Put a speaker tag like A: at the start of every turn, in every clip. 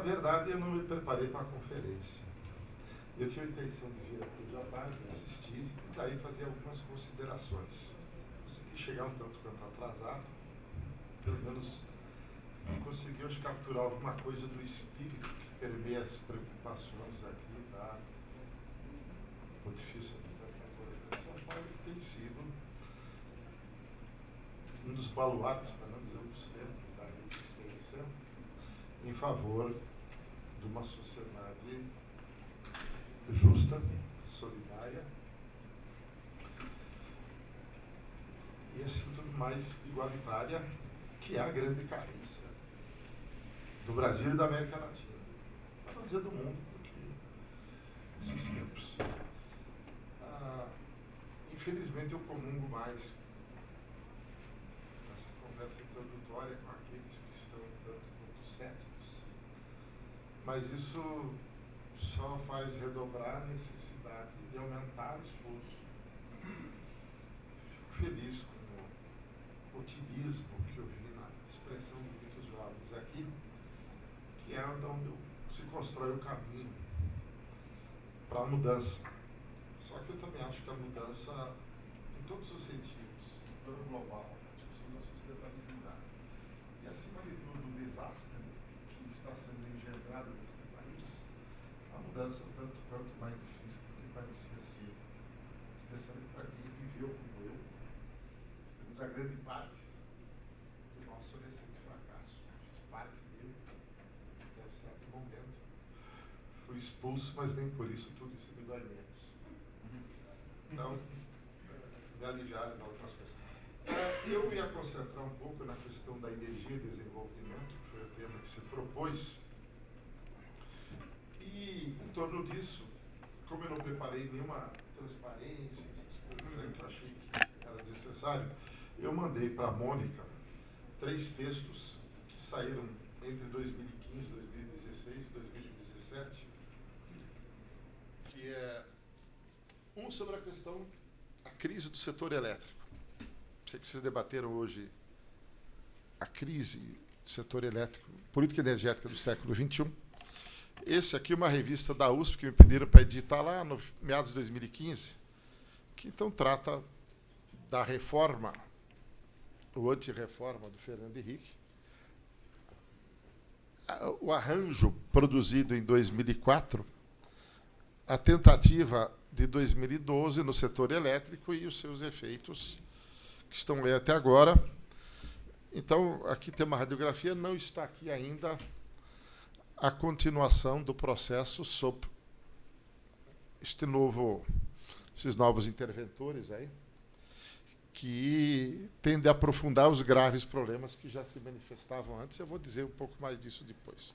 A: Na verdade, eu não me preparei para a conferência. Eu tinha a intenção de vir aqui já tarde, assistir e daí fazer algumas considerações. Consegui chegar um tanto quanto atrasado, pelo menos conseguimos capturar alguma coisa do espírito que permeia as preocupações aqui da Pontifícia Metropolitana de São Paulo, que tem sido um dos baluartes, para não dizer um dos templos da resistência, em favor de uma sociedade justa, solidária e, assim tudo mais, igualitária, que é a grande carência do Brasil e da América Latina. Para não dizer do mundo, porque esses tempos. Infelizmente, eu comungo mais nessa conversa introdutória com aqueles que estão tanto quanto céticos. Mas isso só faz redobrar a necessidade de aumentar o esforço. Fico feliz com o otimismo que eu vi na expressão de muitos jovens aqui, que é onde se constrói o caminho para a mudança. Só que eu também acho que a mudança, em todos os sentidos, no plano global, a discussão da sustentabilidade e, acima de tudo, o desastre que está sendo engendrado neste país, a mudança é tanto quanto mais difícil do que parecia ser. Especialmente para quem viveu como eu, temos a grande parte do nosso recente fracasso. Fiz parte dele, até um certo momento. Fui expulso, mas nem por isso tudo isso me dói menos. Então, me aliviaram em algumas questões. Eu ia concentrar um pouco na questão da energia e desenvolvimento, que foi o tema que se propôs. E, em torno disso, como eu não preparei nenhuma transparência, essas coisas aí que eu achei que era necessário, eu mandei para a Mônica 3 textos que saíram entre 2015, 2016 e 2017, que é um sobre a questão, a crise do setor elétrico. Sei que vocês debateram hoje a crise do setor elétrico, política energética do século XXI. Esse aqui é uma revista da USP que me pediram para editar lá no meados de 2015, que então trata da reforma, ou anti-reforma do Fernando Henrique. O arranjo produzido em 2004, a tentativa de 2012 no setor elétrico e os seus efeitos que estão aí até agora. Então, aqui tem uma radiografia, não está aqui ainda a continuação do processo sob esses novos interventores aí, que tende a aprofundar os graves problemas que já se manifestavam antes. Eu vou dizer um pouco mais disso depois.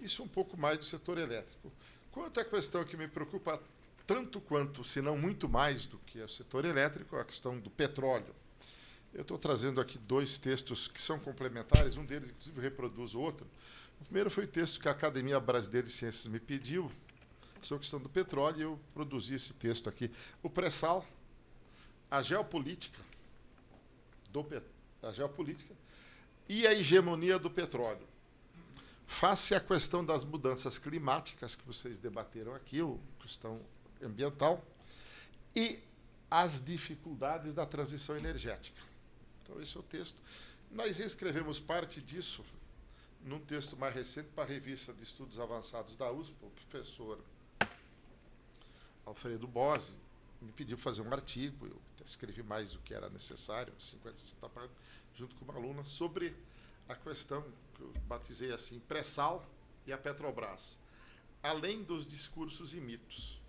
A: Isso um pouco mais do setor elétrico. Quanto à questão que me preocupa tanto quanto, se não muito mais do que o setor elétrico, a questão do petróleo. Eu estou trazendo aqui 2 textos que são complementares, um deles, inclusive, reproduz o outro. O primeiro foi o texto que a Academia Brasileira de Ciências me pediu sobre a questão do petróleo, e eu produzi esse texto aqui. O pré-sal, a geopolítica e a hegemonia do petróleo. Face à questão das mudanças climáticas que vocês debateram aqui, a questão ambiental, e as dificuldades da transição energética. Então, esse é o texto. Nós escrevemos parte disso num texto mais recente para a Revista de Estudos Avançados da USP, o professor Alfredo Bose me pediu para fazer um artigo, eu escrevi mais do que era necessário, 50, 60 páginas, junto com uma aluna, sobre a questão que eu batizei assim, pré-sal e a Petrobras. Além dos discursos e mitos,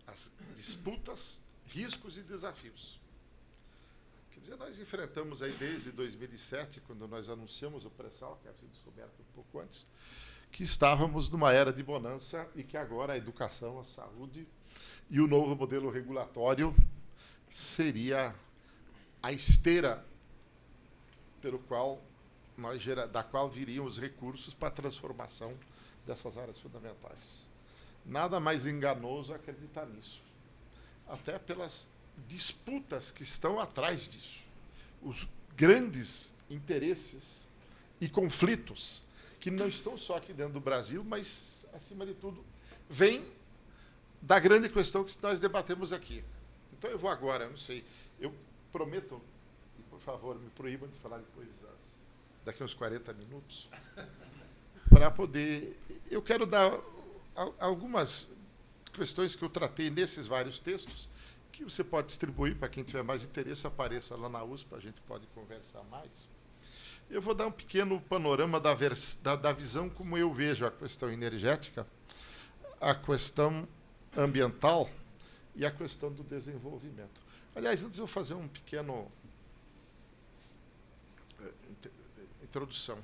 A: as disputas, riscos e desafios. Quer dizer, nós enfrentamos aí desde 2007, quando nós anunciamos o pré-sal, que havia sido descoberto um pouco antes, que estávamos numa era de bonança e que agora a educação, a saúde e o novo modelo regulatório seria a esteira da qual viriam os recursos para a transformação dessas áreas fundamentais. Nada mais enganoso acreditar nisso. Até pelas disputas que estão atrás disso. Os grandes interesses e conflitos
B: que não estão só aqui dentro do Brasil, mas, acima de tudo, vêm da grande questão que nós debatemos aqui. Então, eu vou agora, não sei, eu prometo, e por favor, me proíbam de falar depois daqui a uns 40 minutos, para poder... Eu quero dar algumas questões que eu tratei nesses vários textos, que você pode distribuir para quem tiver mais interesse, apareça lá na USP, a gente pode conversar mais. Eu vou dar um pequeno panorama da visão como eu vejo a questão energética, a questão ambiental e a questão do desenvolvimento. Aliás, antes eu vou fazer um pequeno introdução.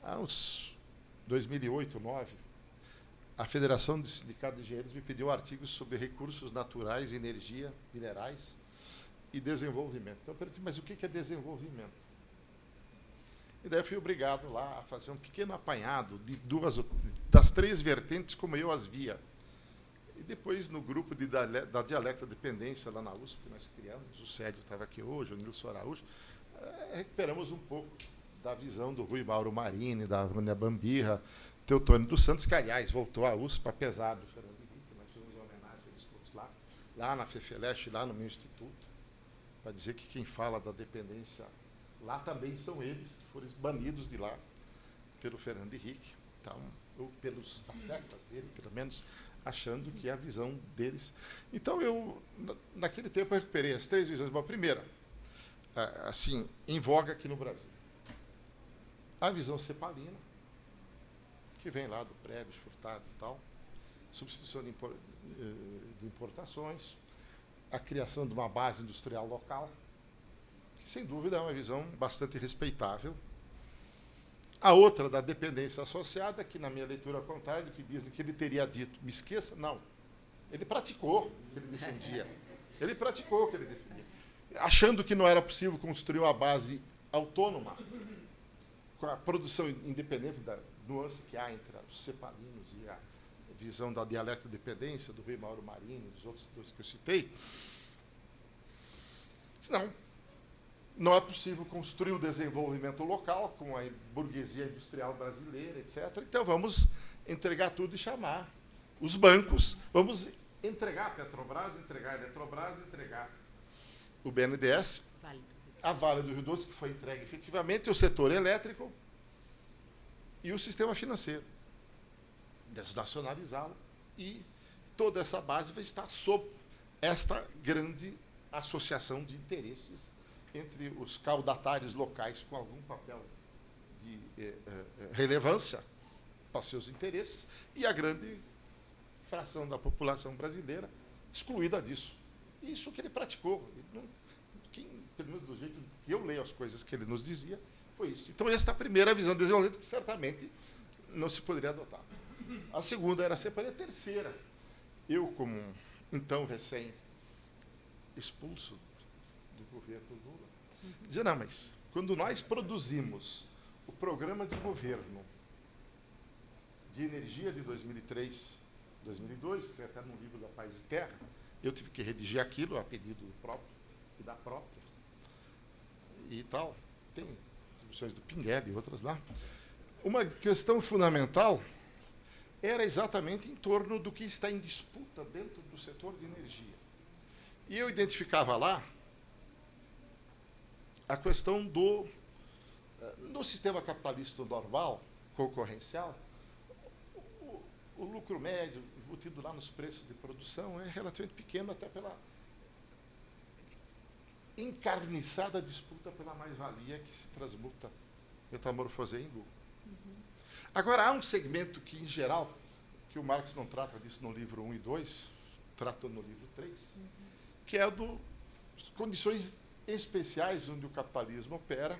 B: Há uns 2008, 2009, a Federação dos Sindicatos de Engenheiros me pediu artigos sobre recursos naturais, energia, minerais e desenvolvimento. Então, eu perguntei, mas o que é desenvolvimento? E daí eu fui obrigado lá a fazer um pequeno apanhado das 3 vertentes como eu as via. E depois, no grupo da dialética da dependência, lá na USP, que nós criamos, o Célio estava aqui hoje, o Nilson Araújo, recuperamos um pouco da visão do Rui Mauro Marini, da Vânia Bambirra, Teotônio dos Santos, que, aliás, voltou à USP, apesar do Fernando Henrique, nós fizemos uma homenagem a eles todos lá na FEFELESH, lá no meu instituto, para dizer que quem fala da dependência lá também são eles, que foram banidos de lá pelo Fernando Henrique, então, ou pelos asseclas dele, pelo menos, achando que é a visão deles. Então, eu, naquele tempo, eu recuperei as 3 visões. Bom, a primeira, assim, em voga aqui no Brasil, a visão cepalina, que vem lá do Preves, Furtado e tal, substituição de importações, a criação de uma base industrial local, que, sem dúvida, é uma visão bastante respeitável. A outra, da dependência associada, que, na minha leitura ao contrário, que dizem que ele teria dito, me esqueça, não. Ele praticou o que ele defendia. Ele praticou o que ele defendia. Achando que não era possível construir uma base autônoma, com a produção independente da nuance que há entre os cepalinos e a visão da dialética de dependência, do Rui Mauro Marini e dos outros 2 que eu citei, não é possível construir o desenvolvimento local com a burguesia industrial brasileira, etc. Então, vamos entregar tudo e chamar os bancos, vamos entregar a Petrobras, entregar a Eletrobras, entregar o BNDES, a Vale do Rio Doce, que foi entregue efetivamente, o setor elétrico e o sistema financeiro. Desnacionalizá-lo. E toda essa base vai estar sob esta grande associação de interesses entre os caudatários locais com algum papel de relevância para seus interesses e a grande fração da população brasileira excluída disso. E isso que ele praticou. Pelo menos do jeito que eu leio as coisas que ele nos dizia, foi isso. Então, esta é a primeira visão de desenvolvimento que certamente não se poderia adotar. A segunda era sempre a terceira. Eu, como então recém-expulso do governo Lula, dizia, não, mas quando nós produzimos o programa de governo de energia de 2003, 2002, que sai até no livro da Paz e Terra, eu tive que redigir aquilo a pedido próprio e da própria e tal. Tem atribuições do Pinguel e outras lá. Uma questão fundamental era exatamente em torno do que está em disputa dentro do setor de energia. E eu identificava lá a questão no sistema capitalista normal, concorrencial, o lucro médio, embutido lá nos preços de produção, é relativamente pequeno, até pela encarniçada disputa pela mais-valia que se transmuta, metamorfoseia em lucro. Agora, há um segmento que, em geral, que o Marx não trata disso no livro 1 e 2, trata no livro 3, que é das condições especiais onde o capitalismo opera,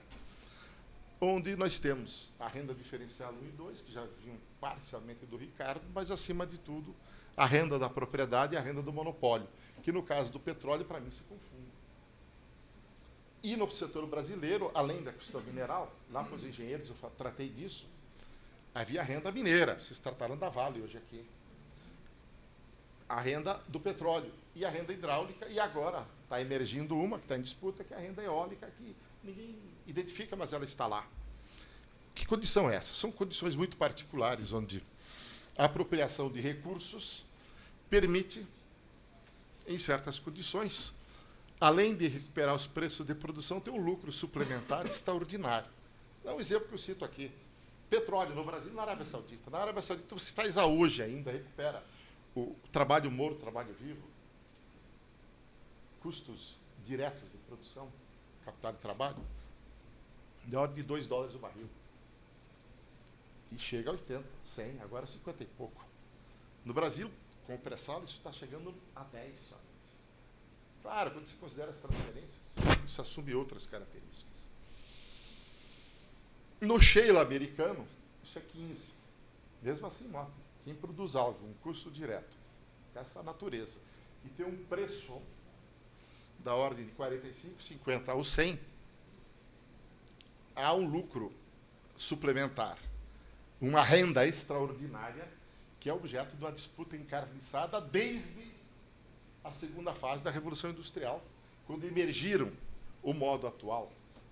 B: onde nós temos a renda diferencial 1 e 2, que já vinham parcialmente do Ricardo, mas, acima de tudo, a renda da propriedade e a renda do monopólio, que, no caso do petróleo, para mim, se confunde. E no setor brasileiro, além da questão mineral, lá para os engenheiros, eu tratei disso, havia a renda mineira, vocês trataram da Vale hoje aqui, a renda do petróleo e a renda hidráulica, e agora está emergindo uma que está em disputa, que é a renda eólica, que ninguém identifica, mas ela está lá. Que condição é essa? São condições muito particulares, onde a apropriação de recursos permite, em certas condições, além de recuperar os preços de produção, ter um lucro suplementar extraordinário. É um exemplo que eu cito aqui. Petróleo no Brasil e na Arábia Saudita. Na Arábia Saudita você faz a hoje ainda, recupera o trabalho morto, trabalho vivo, custos diretos de produção, capital de trabalho, de ordem de $2 o barril. E chega a 80, 100, agora 50 e pouco. No Brasil, com o pré-sal, isso está chegando a 10 somente. Claro, quando você considera as transferências, isso assume outras características. No shale americano, isso é 15. Mesmo assim, nota, quem produz algo, um custo direto, essa natureza, e tem um preço da ordem de 45, 50 ao 100, há um lucro suplementar, uma renda extraordinária, que é objeto de uma disputa encarniçada desde a segunda fase da Revolução Industrial, quando emergiram o modo atual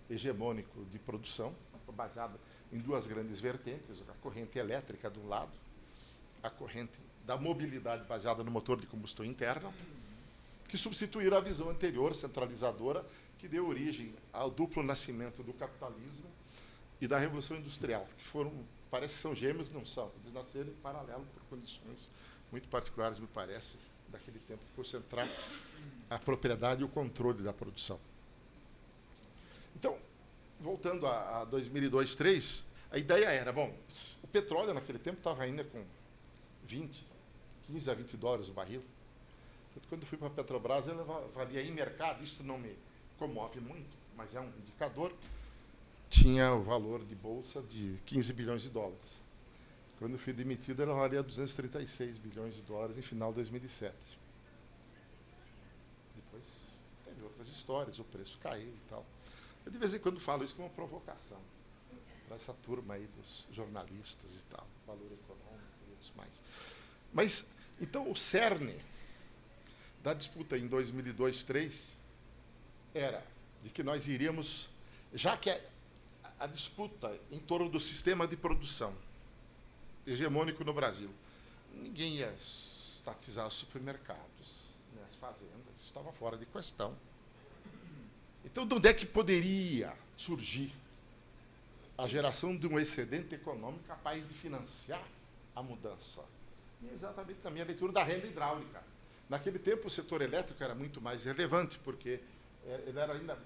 B: hegemônico de produção, baseado em duas grandes vertentes, a corrente elétrica de um lado, a corrente da mobilidade baseada no motor de combustão interna, que substituíram a visão anterior, centralizadora, que deu origem ao duplo nascimento do capitalismo e da Revolução Industrial, que foram, parece que são gêmeos, não são, eles nasceram em paralelo por condições muito particulares, me parece, daquele tempo, concentrar a propriedade e o controle da produção. Então, voltando a 2002, 2003, a ideia era, bom, o petróleo naquele tempo estava ainda com 15 a $20 o barril. Quando eu fui para a Petrobras, ela valia em mercado, isso não me comove muito, mas é um indicador, tinha o valor de bolsa de $15 bilhões. Quando eu fui demitido, ela valia $236 bilhões em final de 2007. Depois teve outras histórias, o preço caiu e tal. Eu de vez em quando falo isso como uma provocação para essa turma aí dos jornalistas e tal, valor econômico e outros mais. Mas, então, o cerne da disputa em 2002, 2003 era de que nós iríamos, já que a disputa em torno do sistema de produção hegemônico no Brasil, ninguém ia estatizar os supermercados, né, as fazendas, isso estava fora de questão. Então, de onde é que poderia surgir a geração de um excedente econômico capaz de financiar a mudança? E exatamente na minha leitura da renda hidráulica. Naquele tempo, o setor elétrico era muito mais relevante, porque ele era ainda,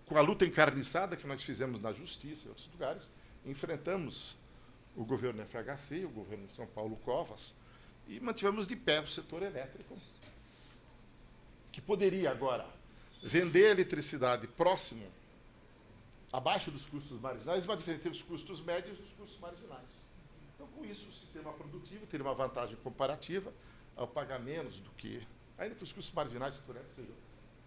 B: com a luta encarniçada que nós fizemos na Justiça e outros lugares, enfrentamos o governo FHC, o governo de São Paulo Covas, e mantivemos de pé o setor elétrico, que poderia agora vender eletricidade próximo, abaixo dos custos marginais, mas diferente os custos médios e os custos marginais. Então, com isso, o sistema produtivo teria uma vantagem comparativa ao pagar menos do que, ainda que os custos marginais sejam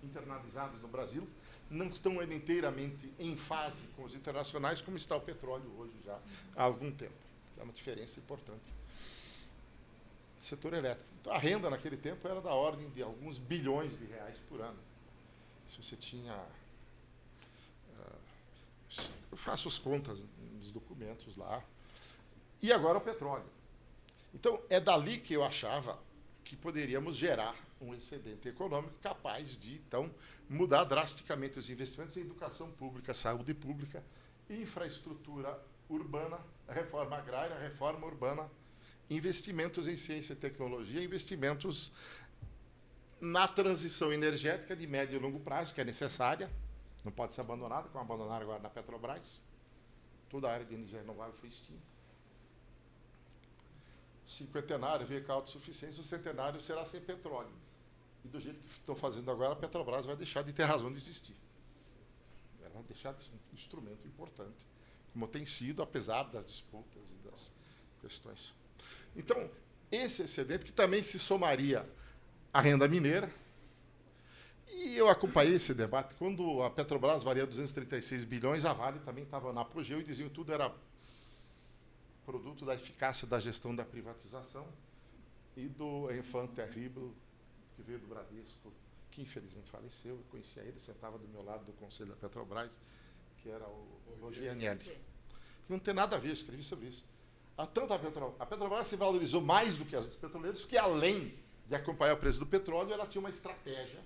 B: internalizados no Brasil, não estão inteiramente em fase com os internacionais, como está o petróleo hoje já há algum tempo. É uma diferença importante. Setor elétrico. Então, a renda naquele tempo era da ordem de alguns bilhões de reais por ano. Se você tinha... eu faço as contas nos documentos lá. E agora o petróleo. Então, é dali que eu achava que poderíamos gerar um excedente econômico capaz de, então, mudar drasticamente os investimentos em educação pública, saúde pública, infraestrutura urbana, reforma agrária, reforma urbana, investimentos em ciência e tecnologia, investimentos na transição energética de médio e longo prazo, que é necessária, não pode ser abandonada, como abandonaram agora na Petrobras. Toda a área de energia renovável foi extinta. O cinquentenário veio com a autossuficiência, o centenário será sem petróleo. E do jeito que estão fazendo agora, a Petrobras vai deixar de ter razão de existir. Ela vai deixar de ser um instrumento importante, como tem sido, apesar das disputas e das questões. Então, esse excedente, que também se somaria à renda mineira, e eu acompanhei esse debate, quando a Petrobras valia 236 bilhões, a Vale também estava no apogeu e diziam que tudo era produto da eficácia da gestão da privatização e do enfant terrible, que veio do Bradesco, que infelizmente faleceu. Eu conhecia ele, sentava do meu lado do conselho da Petrobras, que era o Roger Agnelli. Não tem nada a ver, eu escrevi sobre isso. A Petrobras se valorizou mais do que as outras petroleiras, porque além de acompanhar o preço do petróleo, ela tinha uma estratégia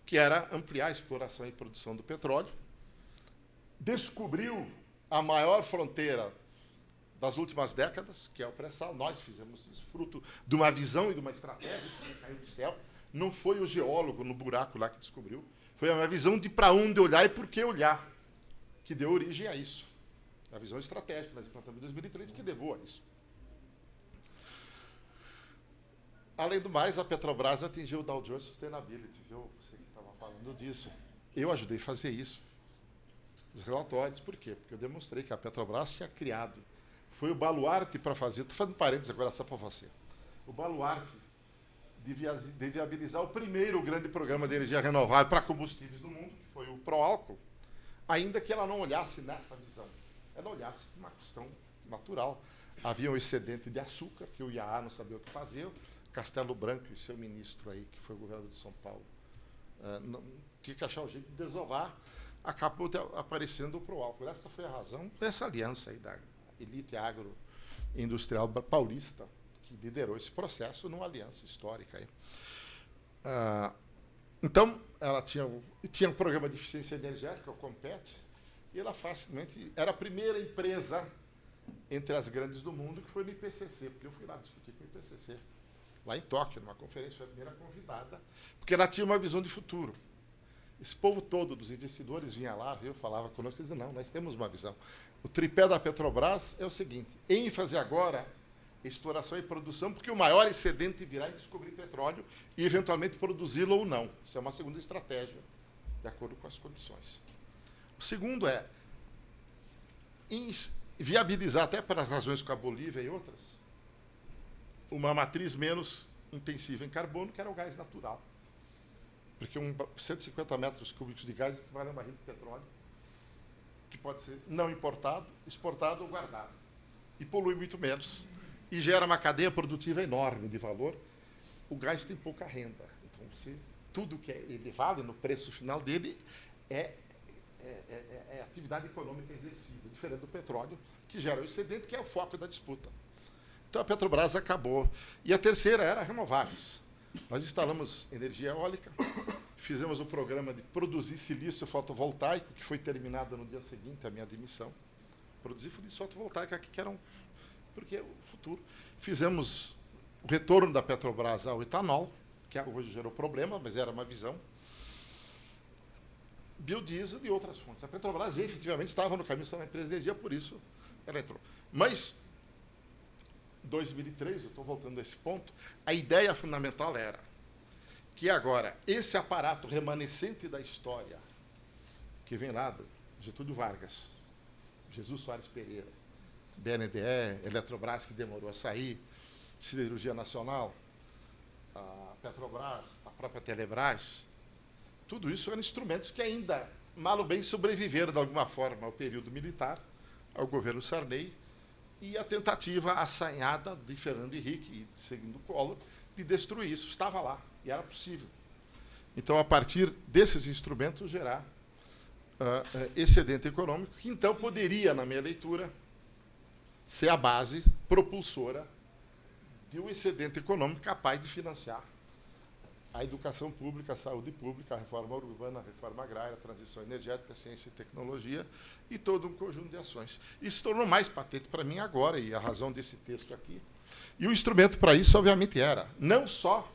B: que era ampliar a exploração e produção do petróleo. Descobriu a maior fronteira das últimas décadas, que é o pré-sal. Nós fizemos isso, fruto de uma visão e de uma estratégia, isso não caiu do céu. Não foi o geólogo no buraco lá que descobriu, foi uma visão de para onde olhar e por que olhar, que deu origem a isso. A visão estratégica que nós implantamos em 2003, que levou a isso. Além do mais, a Petrobras atingiu o Dow Jones Sustainability, viu? Você que estava falando disso. Eu ajudei a fazer isso. Os relatórios, por quê? Porque eu demonstrei que a Petrobras tinha criado. Foi o baluarte para fazer, estou fazendo parênteses agora só para você. O baluarte de viabilizar o primeiro grande programa de energia renovável para combustíveis do mundo, que foi o pró-álcool, ainda que ela não olhasse nessa visão. Ela olhasse como uma questão natural. Havia um excedente de açúcar, que o IAA não sabia o que fazer. Castelo Branco e seu ministro aí, que foi o governador de São Paulo, tinha que achar o jeito de desovar, acabou aparecendo o pró-álcool. Essa foi a razão dessa aliança aí da elite agroindustrial paulista, que liderou esse processo numa aliança histórica aí. Então, ela tinha um programa de eficiência energética, o Compete, e ela facilmente era a primeira empresa entre as grandes do mundo que foi no IPCC, porque eu fui lá discutir com o IPCC, lá em Tóquio, numa conferência, foi a primeira convidada, porque ela tinha uma visão de futuro. Esse povo todo dos investidores vinha lá, viu, falava conosco, e dizia, não, nós temos uma visão. O tripé da Petrobras é o seguinte, ênfase agora, exploração e produção, porque o maior excedente virá em descobrir petróleo e, eventualmente, produzi-lo ou não. Isso é uma segunda estratégia, de acordo com as condições. O segundo é viabilizar, até para razões com a Bolívia e outras, uma matriz menos intensiva em carbono, que era o gás natural. Porque 150 metros cúbicos de gás equivale a um barril de petróleo, que pode ser não importado, exportado ou guardado. E polui muito menos. E gera uma cadeia produtiva enorme de valor. O gás tem pouca renda. Então, tudo que ele vale no preço final dele é atividade econômica exercida, diferente do petróleo, que gera o excedente, que é o foco da disputa. Então, a Petrobras acabou. E a terceira era renováveis. Nós instalamos energia eólica, fizemos o programa de produzir silício fotovoltaico, que foi terminado no dia seguinte à minha admissão. Produzir silício fotovoltaico aqui, que era porque é o futuro. Fizemos o retorno da Petrobras ao etanol, que hoje gerou problema, mas era uma visão. Biodiesel e outras fontes. A Petrobras efetivamente estava no caminho, estava na empresa de energia, por isso ela entrou. Mas, em 2003, eu estou voltando a esse ponto, a ideia fundamental era que agora, esse aparato remanescente da história, que vem lá do Getúlio Vargas, Jesus Soares Pereira, BNDE, Eletrobras, que demorou a sair, Siderurgia Nacional, a Petrobras, a própria Telebrás, tudo isso eram instrumentos que ainda, mal ou bem, sobreviveram de alguma forma ao período militar, ao governo Sarney, e a tentativa assanhada de Fernando Henrique, e seguindo Collor, de destruir isso. Estava lá, e era possível. Então, a partir desses instrumentos, gerar excedente econômico, que então poderia, na minha leitura, ser a base propulsora de um excedente econômico capaz de financiar a educação pública, a saúde pública, a reforma urbana, a reforma agrária, a transição energética, a ciência e tecnologia e todo um conjunto de ações. Isso se tornou mais patente para mim agora, e a razão desse texto aqui. E o instrumento para isso, obviamente, era não só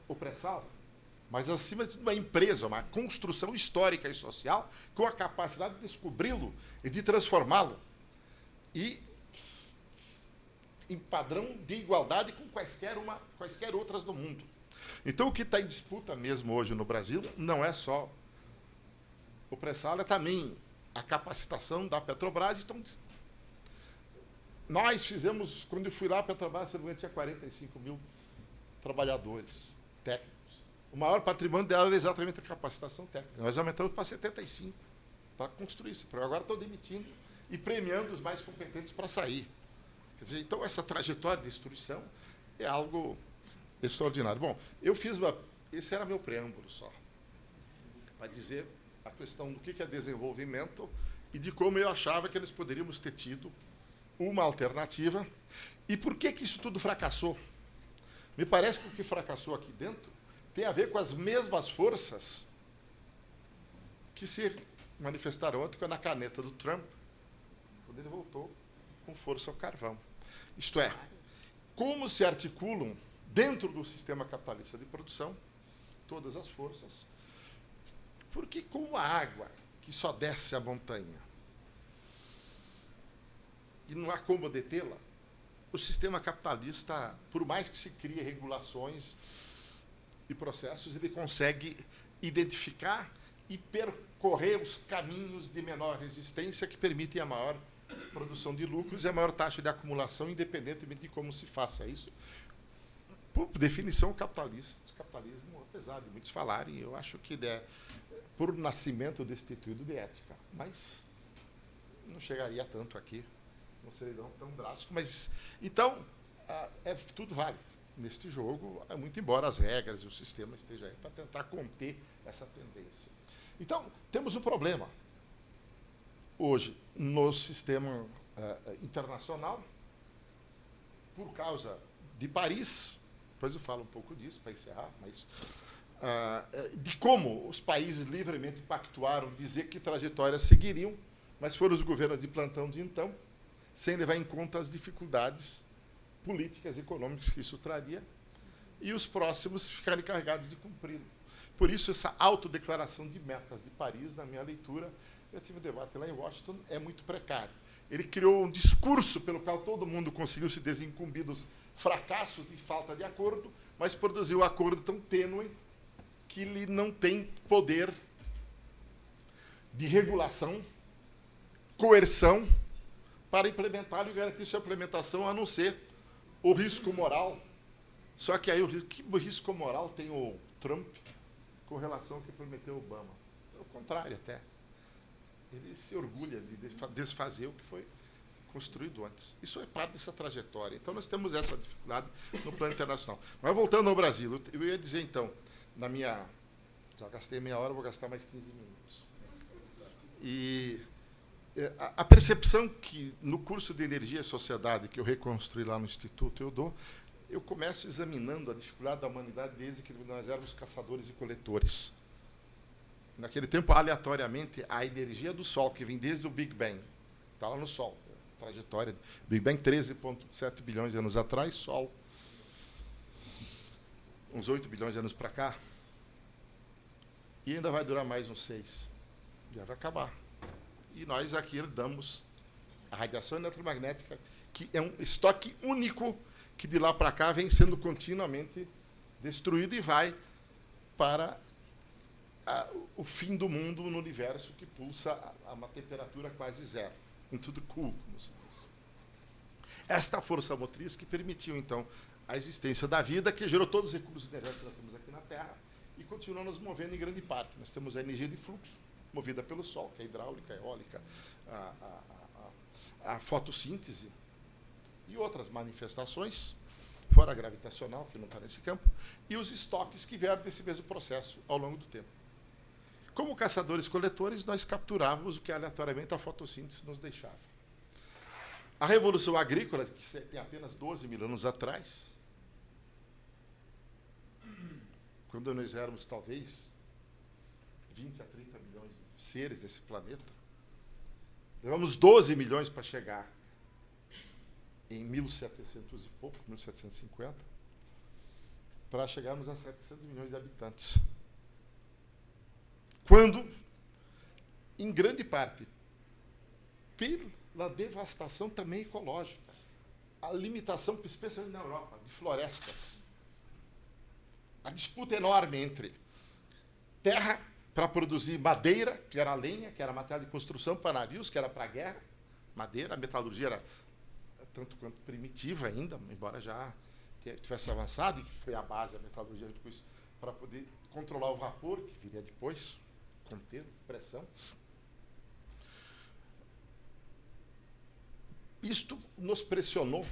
B: o pré-sal, mas, acima de tudo, uma empresa, uma construção histórica e social com a capacidade de descobri-lo e de transformá-lo e em padrão de igualdade com quaisquer outras do mundo. Então, o que está em disputa mesmo hoje no Brasil não é só o pré-sal, é também a capacitação da Petrobras. Então, nós fizemos, quando eu fui lá, a Petrobras tinha 45 mil trabalhadores técnicos. O maior patrimônio dela era exatamente a capacitação técnica. Nós aumentamos para 75 para construir esse programa. Agora estou demitindo e premiando os mais competentes para sair. Quer dizer, então, essa trajetória de instrução é algo extraordinário. Bom, eu fiz esse era meu preâmbulo só, para dizer a questão do que é desenvolvimento e de como eu achava que nós poderíamos ter tido uma alternativa. E por que isso tudo fracassou? Me parece que o que fracassou aqui dentro tem a ver com as mesmas forças que se manifestaram ontem na caneta do Trump, quando ele voltou com força ao carvão. Isto é, como se articulam dentro do sistema capitalista de produção todas as forças, porque como a água que só desce a montanha e não há como detê-la, o sistema capitalista, por mais que se crie regulações e processos, ele consegue identificar e percorrer os caminhos de menor resistência que permitem a maior produção de lucros e a maior taxa de acumulação, independentemente de como se faça isso. Por definição, o capitalismo, apesar de muitos falarem, eu acho que é por nascimento destituído de ética, mas não chegaria tanto aqui, não seria tão drástico. Mas então tudo vale neste jogo, muito embora as regras e o sistema estejam aí para tentar conter essa tendência. Então temos um problema hoje no sistema internacional por causa de Paris. Depois eu falo um pouco disso para encerrar, mas de como os países livremente pactuaram dizer que trajetórias seguiriam, mas foram os governos de plantão de então, sem levar em conta as dificuldades políticas e econômicas que isso traria, e os próximos ficarem encarregados de cumpri-lo. Por isso, essa autodeclaração de metas de Paris, na minha leitura, eu tive um debate lá em Washington, é muito precário. Ele criou um discurso pelo qual todo mundo conseguiu se desincumbir dos fracassos de falta de acordo, mas produziu um acordo tão tênue que ele não tem poder de regulação, coerção, para implementá-lo e garantir sua implementação, a não ser o risco moral. Só que aí que risco moral tem o Trump com relação ao que prometeu Obama? É o contrário até. Ele se orgulha de desfazer o que foi construído antes. Isso é parte dessa trajetória. Então, nós temos essa dificuldade no plano internacional. Mas, voltando ao Brasil, eu ia dizer, então, já gastei meia hora, vou gastar mais 15 minutos. E a percepção que, no curso de Energia e Sociedade, que eu reconstruí lá no Instituto, eu começo examinando a dificuldade da humanidade desde que nós éramos caçadores e coletores. Naquele tempo, aleatoriamente, a energia do Sol, que vem desde o Big Bang, está lá no Sol. Trajetória. Big Bang, 13,7 bilhões de anos atrás, Sol. Uns 8 bilhões de anos para cá. E ainda vai durar mais uns 6. Já vai acabar. E nós aqui herdamos a radiação eletromagnética, que é um estoque único, que de lá para cá vem sendo continuamente destruído e vai para o fim do mundo no universo, que pulsa a uma temperatura quase zero. Em tudo cool, como se diz. Esta força motriz que permitiu, então, a existência da vida, que gerou todos os recursos energéticos que nós temos aqui na Terra, e continua nos movendo em grande parte. Nós temos a energia de fluxo, movida pelo Sol, que é a hidráulica, a eólica, a fotossíntese e outras manifestações, fora a gravitacional, que não está nesse campo, e os estoques que vieram desse mesmo processo ao longo do tempo. Como caçadores-coletores, nós capturávamos o que aleatoriamente a fotossíntese nos deixava. A Revolução Agrícola, que tem apenas 12 mil anos atrás, quando nós éramos, talvez, 20 a 30 milhões de seres nesse planeta, levamos 12 milhões para chegar em 1700 e pouco, 1750, para chegarmos a 700 milhões de habitantes. Quando, em grande parte, pela devastação também ecológica, a limitação, especialmente na Europa, de florestas, a disputa enorme entre terra para produzir madeira, que era lenha, que era material de construção para navios, que era para a guerra, madeira, a metalurgia era tanto quanto primitiva ainda, embora já tivesse avançado, e que foi a base da metalurgia depois, para poder controlar o vapor, que viria depois, conter pressão. Isto nos pressionou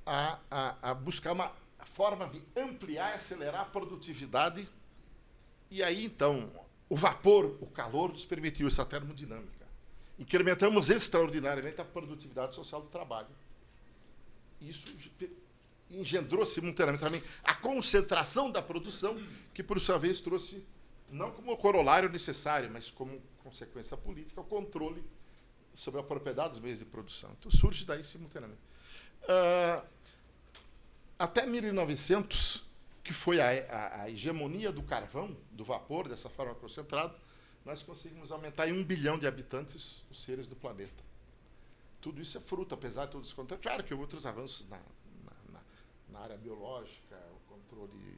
B: a buscar uma forma de ampliar e acelerar a produtividade, e aí, então, o vapor, o calor, nos permitiu essa termodinâmica. incrementamos extraordinariamente a produtividade social do trabalho. Isso engendrou simultaneamente também a concentração da produção, que, por sua vez, trouxe, não como corolário necessário, mas como consequência política, o controle sobre a propriedade dos meios de produção. Então, surge daí simultaneamente. Até 1900, que foi a hegemonia do carvão, do vapor, dessa forma concentrada, nós conseguimos aumentar em 1 bilhão de habitantes os seres do planeta. Tudo isso é fruto, apesar de todos os contratos. Claro que houve outros avanços na área biológica, o controle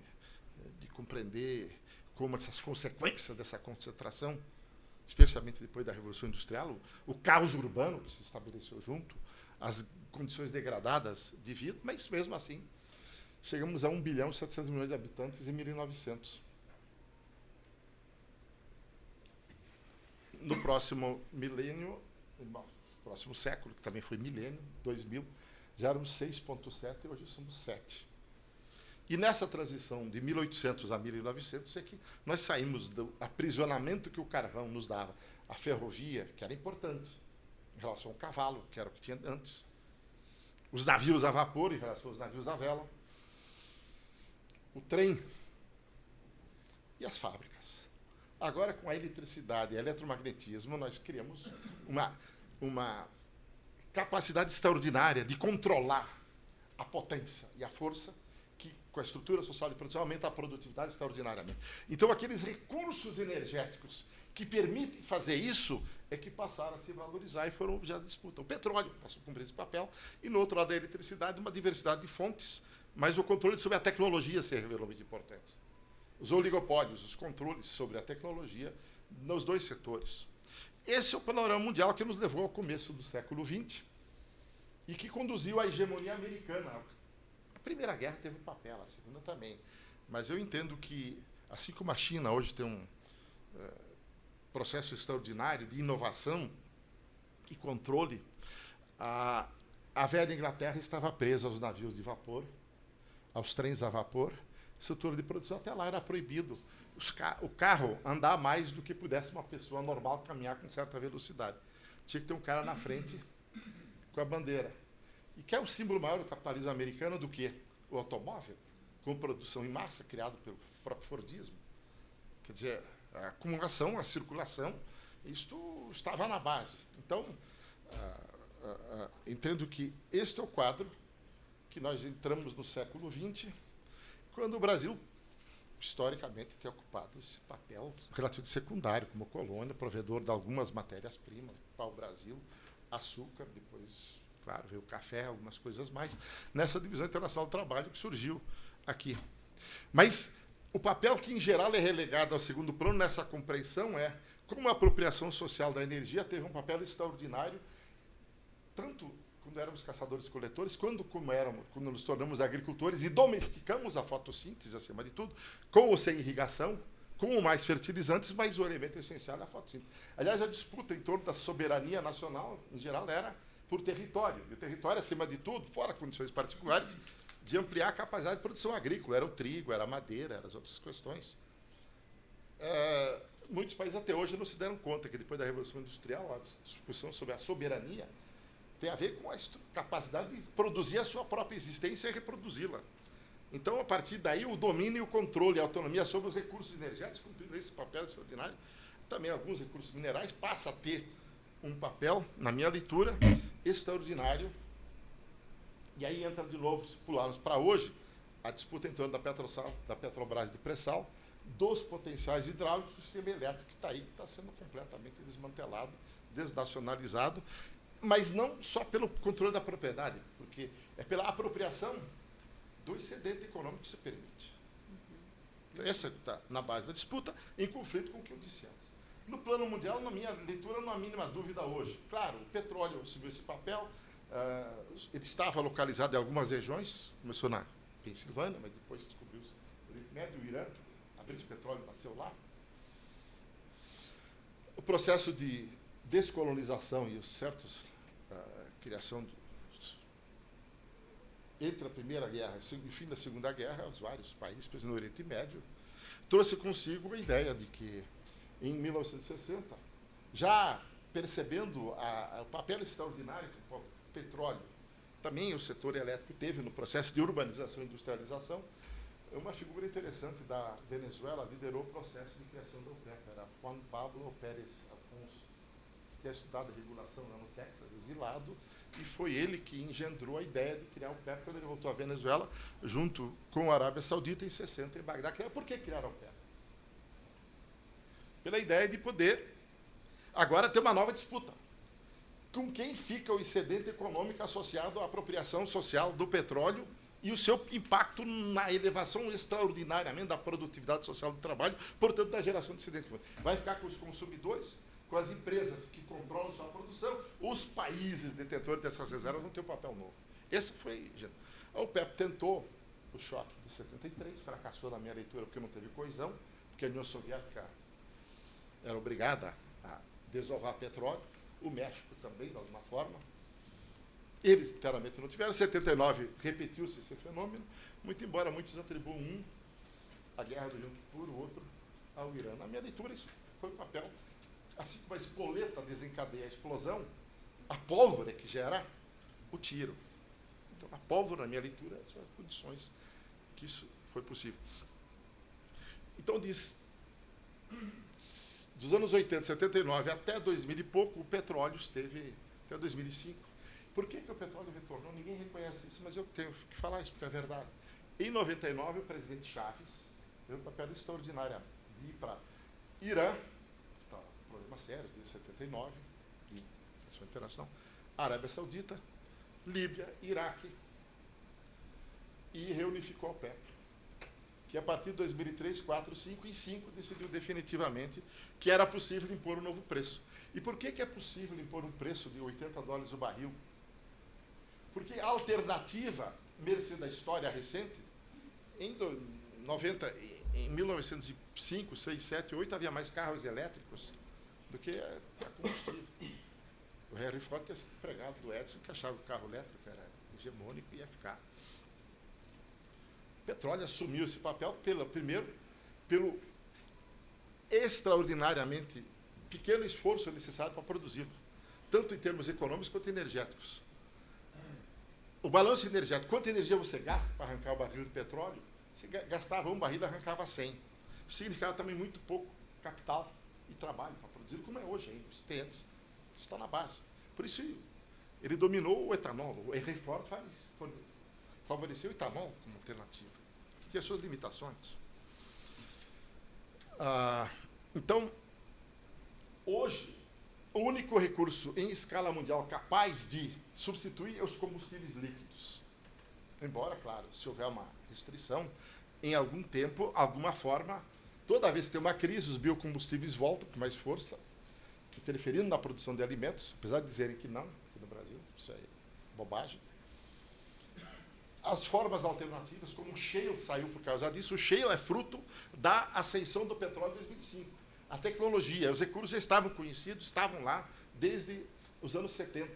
B: de compreender como essas consequências dessa concentração, especialmente depois da Revolução Industrial, o caos urbano que se estabeleceu junto, as condições degradadas de vida, mas, mesmo assim, chegamos a 1 bilhão e 700 milhões de habitantes em 1900. No próximo milênio, no próximo século, que também foi milênio, 2000, já éramos 6,7 e hoje somos 7. E nessa transição de 1800 a 1900 é que nós saímos do aprisionamento que o carvão nos dava. A ferrovia, que era importante, em relação ao cavalo, que era o que tinha antes. Os navios a vapor, em relação aos navios a vela. O trem e as fábricas. Agora, com a eletricidade e o eletromagnetismo, nós criamos uma capacidade extraordinária de controlar a potência e a força que, com a estrutura social de produção, aumenta a produtividade extraordinariamente. Então, aqueles recursos energéticos que permitem fazer isso é que passaram a se valorizar e foram objeto de disputa. O petróleo passou a cumprir esse papel, e, no outro lado da eletricidade, uma diversidade de fontes, mas o controle sobre a tecnologia se revelou muito importante. Os oligopólios, os controles sobre a tecnologia nos dois setores. Esse é o panorama mundial que nos levou ao começo do século XX e que conduziu à hegemonia americana. A Primeira Guerra teve um papel, a Segunda também. Mas eu entendo que, assim como a China hoje tem um processo extraordinário de inovação e controle, a velha Inglaterra estava presa aos navios de vapor, aos trens a vapor. Estrutura de produção até lá era proibido o carro andar mais do que pudesse uma pessoa normal caminhar com certa velocidade. Tinha que ter um cara na frente com a bandeira. E que é o símbolo maior do capitalismo americano do que? O automóvel, com produção em massa, criado pelo próprio Fordismo. Quer dizer, a acumulação, a circulação, isto estava na base. Então, entendo que este é o quadro que nós entramos no século XX, quando o Brasil, historicamente, tem ocupado esse papel relativamente secundário, como colônia, provedor de algumas matérias-primas, pau-brasil, açúcar, depois, claro, veio o café, algumas coisas mais, nessa divisão internacional do trabalho que surgiu aqui. Mas o papel que, em geral, é relegado ao segundo plano nessa compreensão é como a apropriação social da energia teve um papel extraordinário, tanto quando éramos caçadores-coletores, quando nos tornamos agricultores e domesticamos a fotossíntese, acima de tudo, com ou sem irrigação, com ou mais fertilizantes, mas o elemento essencial é a fotossíntese. Aliás, a disputa em torno da soberania nacional, em geral, era por território. E o território, acima de tudo, fora condições particulares, de ampliar a capacidade de produção agrícola. Era o trigo, era a madeira, eram as outras questões. Muitos países até hoje não se deram conta que, depois da Revolução Industrial, a discussão sobre a soberania tem a ver com a capacidade de produzir a sua própria existência e reproduzi-la. Então, a partir daí, o domínio, o controle e a autonomia sobre os recursos energéticos, cumprindo esse papel extraordinário, também alguns recursos minerais, passa a ter um papel, na minha leitura, extraordinário. E aí entra de novo, se pularmos para hoje, a disputa em torno da Petrobras e do pré-sal, dos potenciais hidráulicos do sistema elétrico que está aí, que está sendo completamente desmantelado, desnacionalizado, mas não só pelo controle da propriedade, porque é pela apropriação do excedente econômico que se permite. Essa está na base da disputa, em conflito com o que eu disse antes. No plano mundial, na minha leitura, não há mínima dúvida hoje. Claro, o petróleo assumiu esse papel, ele estava localizado em algumas regiões, começou na Pensilvânia, mas depois descobriu-se o Oriente Médio, o Irã, a British Petroleum nasceu lá. O processo de descolonização e os certos criação entre a Primeira Guerra e o fim da Segunda Guerra, os vários países, por exemplo, no Oriente Médio, trouxe consigo a ideia de que, em 1960, já percebendo o papel extraordinário que o petróleo, também o setor elétrico teve no processo de urbanização e industrialização, uma figura interessante da Venezuela liderou o processo de criação da OPEP, era Juan Pablo Pérez Afonso, que tinha estudado a regulação lá no Texas, exilado, e foi ele que engendrou a ideia de criar a OPEP quando ele voltou à Venezuela, junto com a Arábia Saudita, em 60, em Bagdá. Por que criaram a OPEP? Pela ideia de poder agora ter uma nova disputa. Com quem fica o excedente econômico associado à apropriação social do petróleo e o seu impacto na elevação extraordinariamente da produtividade social do trabalho, portanto, da geração de excedente econômico. Vai ficar com os consumidores, com as empresas que controlam sua produção, os países detentores dessas reservas vão ter um papel novo. Esse foi... A OPEP tentou o choque de 73, fracassou na minha leitura porque não teve coesão, porque a União Soviética era obrigada a desovar petróleo, o México também, de alguma forma. Eles, inteiramente, não tiveram. Em 79, repetiu-se esse fenômeno, muito embora muitos atribuam à guerra do Yom Kippur, o outro ao Irã. Na minha leitura, isso foi o papel. Assim como a espoleta desencadeia a explosão, a pólvora que gera o tiro. Então, a pólvora, na minha leitura, são as condições que isso foi possível. Então, dos anos 80, 79 até 2000 e pouco, o petróleo esteve até 2005. Por que o petróleo retornou? Ninguém reconhece isso, mas eu tenho que falar isso, porque é verdade. Em 99, o presidente Chaves teve um papel extraordinário de ir para Irã, que estava um problema sério, desde 79, de sanção internacional, Arábia Saudita, Líbia, Iraque, e reunificou a OPEP, que a partir de 2003, 4, 5 e 5 decidiu definitivamente que era possível impor um novo preço. E por que é possível impor um preço de $80 o barril? Porque a alternativa, mercê da história recente, em 1905, 6, 7, 8, havia mais carros elétricos do que a combustível. O Henry Ford tinha sido empregado do Edison, que achava que o carro elétrico era hegemônico e ia ficar. O petróleo assumiu esse papel, primeiro, pelo extraordinariamente pequeno esforço necessário para produzi-lo, tanto em termos econômicos quanto energéticos. O balanço energético, quanta energia você gasta para arrancar o barril de petróleo? Você gastava um barril e arrancava 100. Isso significava também muito pouco capital e trabalho para produzir, como é hoje ainda. Isso tem antes. Isso está na base. Por isso, ele dominou o etanol. O Henry Ford favoreceu o etanol como alternativa, que tinha suas limitações. Então, hoje, o único recurso em escala mundial capaz de substituir é os combustíveis líquidos. Embora, claro, se houver uma restrição, em algum tempo, alguma forma, toda vez que tem uma crise, os biocombustíveis voltam com mais força, interferindo na produção de alimentos, apesar de dizerem que não, aqui no Brasil, isso é bobagem. As formas alternativas, como o shale saiu por causa disso, o shale é fruto da ascensão do petróleo em 2005. A tecnologia, os recursos já estavam conhecidos, estavam lá desde os anos 70,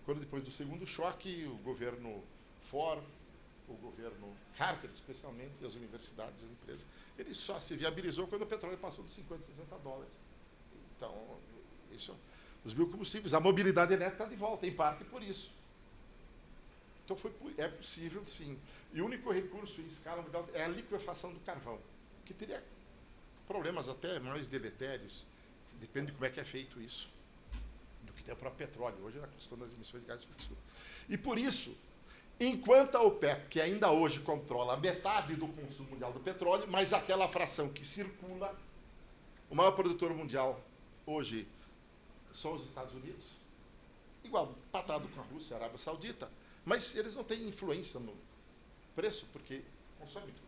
B: quando depois do segundo choque, o governo Ford, o governo Carter, especialmente, as universidades, as empresas, ele só se viabilizou quando o petróleo passou de $50, $60. Então, os biocombustíveis, a mobilidade elétrica está de volta, em parte por isso. Então, é possível, sim. E o único recurso em escala mundial é a liquefação do carvão, que teria problemas até mais deletérios, depende de como é que é feito isso, do que tem o próprio petróleo, hoje é a questão das emissões de gases de efeito estufa. E por isso, enquanto a OPEP, que ainda hoje controla metade do consumo mundial do petróleo, mas aquela fração que circula, o maior produtor mundial hoje são os Estados Unidos, igual, empatado com a Rússia e a Arábia Saudita, mas eles não têm influência no preço, porque consomem tudo.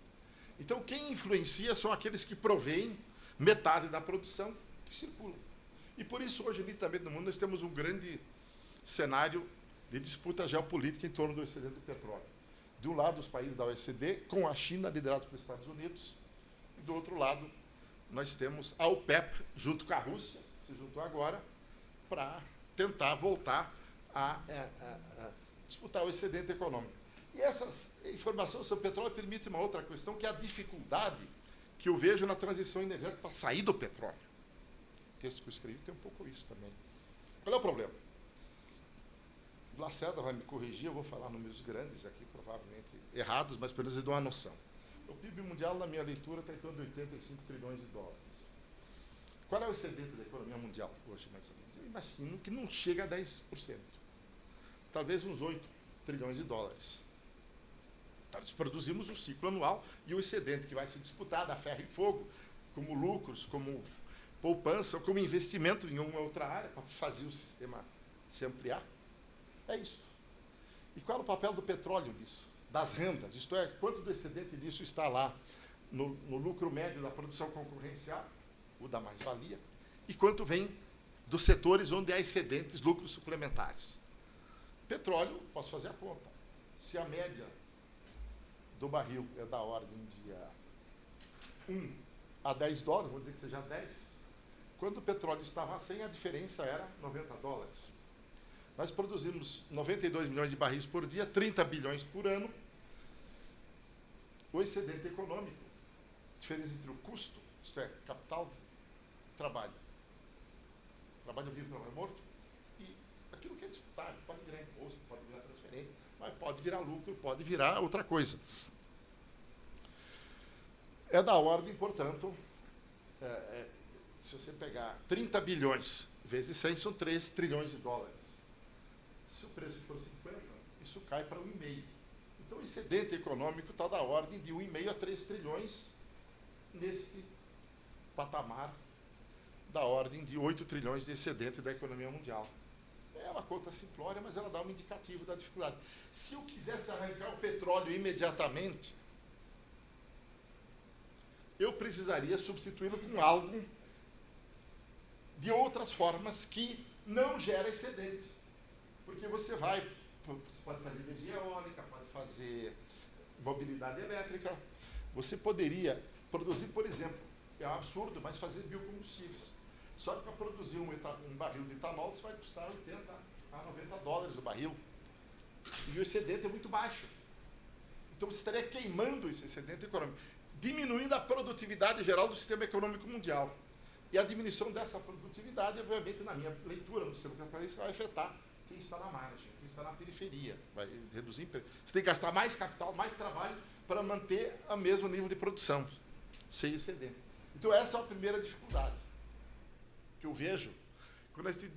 B: Então, quem influencia são aqueles que provêm metade da produção que circulam. E por isso, hoje, nitidamente, no mundo, nós temos um grande cenário de disputa geopolítica em torno do excedente do petróleo. De um lado, os países da OECD, com a China liderada pelos Estados Unidos, e do outro lado, nós temos a OPEP, junto com a Rússia, que se juntou agora, para tentar voltar a disputar o excedente econômico. E essas informações sobre o petróleo permitem uma outra questão, que é a dificuldade que eu vejo na transição energética para sair do petróleo. O texto que eu escrevi tem um pouco isso também. Qual é o problema? O Lacerda vai me corrigir, eu vou falar números grandes aqui, provavelmente errados, mas pelo menos eles dão uma noção. O PIB mundial, na minha leitura, está em torno de 85 trilhões de dólares. Qual é o excedente da economia mundial hoje, mais ou menos? Eu imagino que não chega a 10%. Talvez uns 8 trilhões de dólares. Nós produzimos o ciclo anual e o excedente que vai se disputar a ferro e fogo, como lucros, como poupança, ou como investimento em uma outra área para fazer o sistema se ampliar. É isso. E qual é o papel do petróleo nisso? Das rendas, isto é, quanto do excedente disso está lá no lucro médio da produção concorrencial, o da mais-valia, e quanto vem dos setores onde há excedentes, lucros suplementares. Petróleo, posso fazer a conta. Se a média do barril é da ordem de 1 a 10 dólares, vamos dizer que seja 10, quando o petróleo estava a 100, a diferença era 90 dólares. Nós produzimos 92 milhões de barris por dia, 30 bilhões por ano. O excedente econômico, diferença entre o custo, isto é, capital, trabalho. Trabalho vivo, trabalho morto. E aquilo que é disputado, pode virar imposto, pode virar transferência, mas pode virar lucro, pode virar outra coisa. É da ordem, portanto, se você pegar 30 bilhões vezes 100, são 3 trilhões de dólares. Se o preço for 50, isso cai para 1,5. Então, o excedente econômico está da ordem de 1,5 a 3 trilhões neste patamar da ordem de 8 trilhões de excedente da economia mundial. É uma conta simplória, mas ela dá um indicativo da dificuldade. Se eu quisesse arrancar o petróleo imediatamente, eu precisaria substituí-lo com algo de outras formas que não gera excedente. Porque você pode fazer energia eólica, pode fazer mobilidade elétrica, você poderia produzir, por exemplo, é um absurdo, mas fazer biocombustíveis. Só que para produzir um barril de etanol, você vai custar 80 a 90 dólares o barril. E o excedente é muito baixo. Então você estaria queimando esse excedente econômico, diminuindo a produtividade geral do sistema econômico mundial. E a diminuição dessa produtividade, obviamente, na minha leitura, no sistema capitalista, vai afetar quem está na margem, quem está na periferia. Vai reduzir emprego. Você tem que gastar mais capital, mais trabalho para manter o mesmo nível de produção, sem excedente. Então essa é a primeira dificuldade que eu vejo quando a gente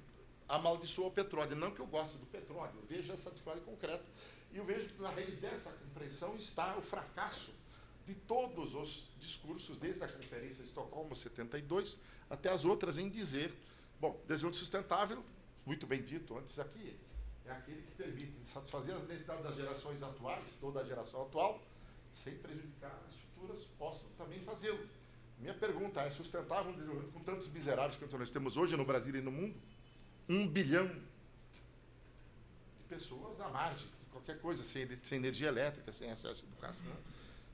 B: amaldiçoa o petróleo. Não que eu goste do petróleo, eu vejo essa dificuldade concreta. E eu vejo que na raiz dessa compreensão está o fracasso de todos os discursos, desde a Conferência de Estocolmo 72 até as outras, em dizer, bom, desenvolvimento sustentável, muito bem dito antes aqui, é aquele que permite satisfazer as necessidades das gerações atuais, toda a geração atual, sem prejudicar as futuras, possam também fazê-lo. Minha pergunta é, sustentável um desenvolvimento com tantos miseráveis quanto nós temos hoje no Brasil e no mundo? 1 bilhão de pessoas à margem de qualquer coisa, sem energia elétrica, sem acesso à educação,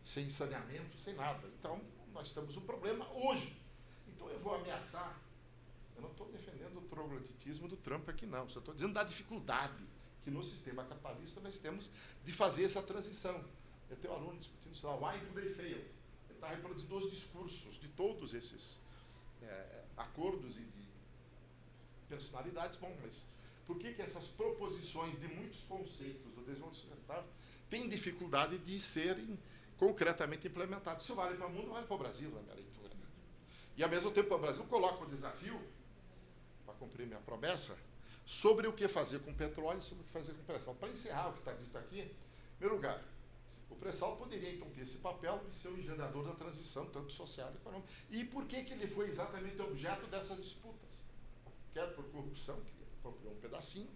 B: sem saneamento, sem nada. Então, nós temos um problema hoje. Então, eu vou ameaçar. Eu não estou defendendo o trogloditismo do Trump aqui, não. Só estou dizendo da dificuldade que no sistema capitalista nós temos de fazer essa transição. Eu tenho um aluno discutindo isso lá, why do they fail? Ele está reproduzindo os discursos de todos esses acordos e de personalidades. Bom, mas por que essas proposições de muitos conceitos do desenvolvimento sustentável têm dificuldade de serem concretamente implementados? Isso vale para o mundo, vale para o Brasil, na minha leitura. E, ao mesmo tempo, o Brasil coloca o desafio, para cumprir minha promessa, sobre o que fazer com petróleo e sobre o que fazer com pré-sal. Para encerrar o que está dito aqui, em primeiro lugar, o pré-sal poderia, então, ter esse papel de ser o engendrador da transição, tanto social e econômica. E por que ele foi exatamente objeto dessas disputas? Quer por corrupção, que apropriou um pedacinho,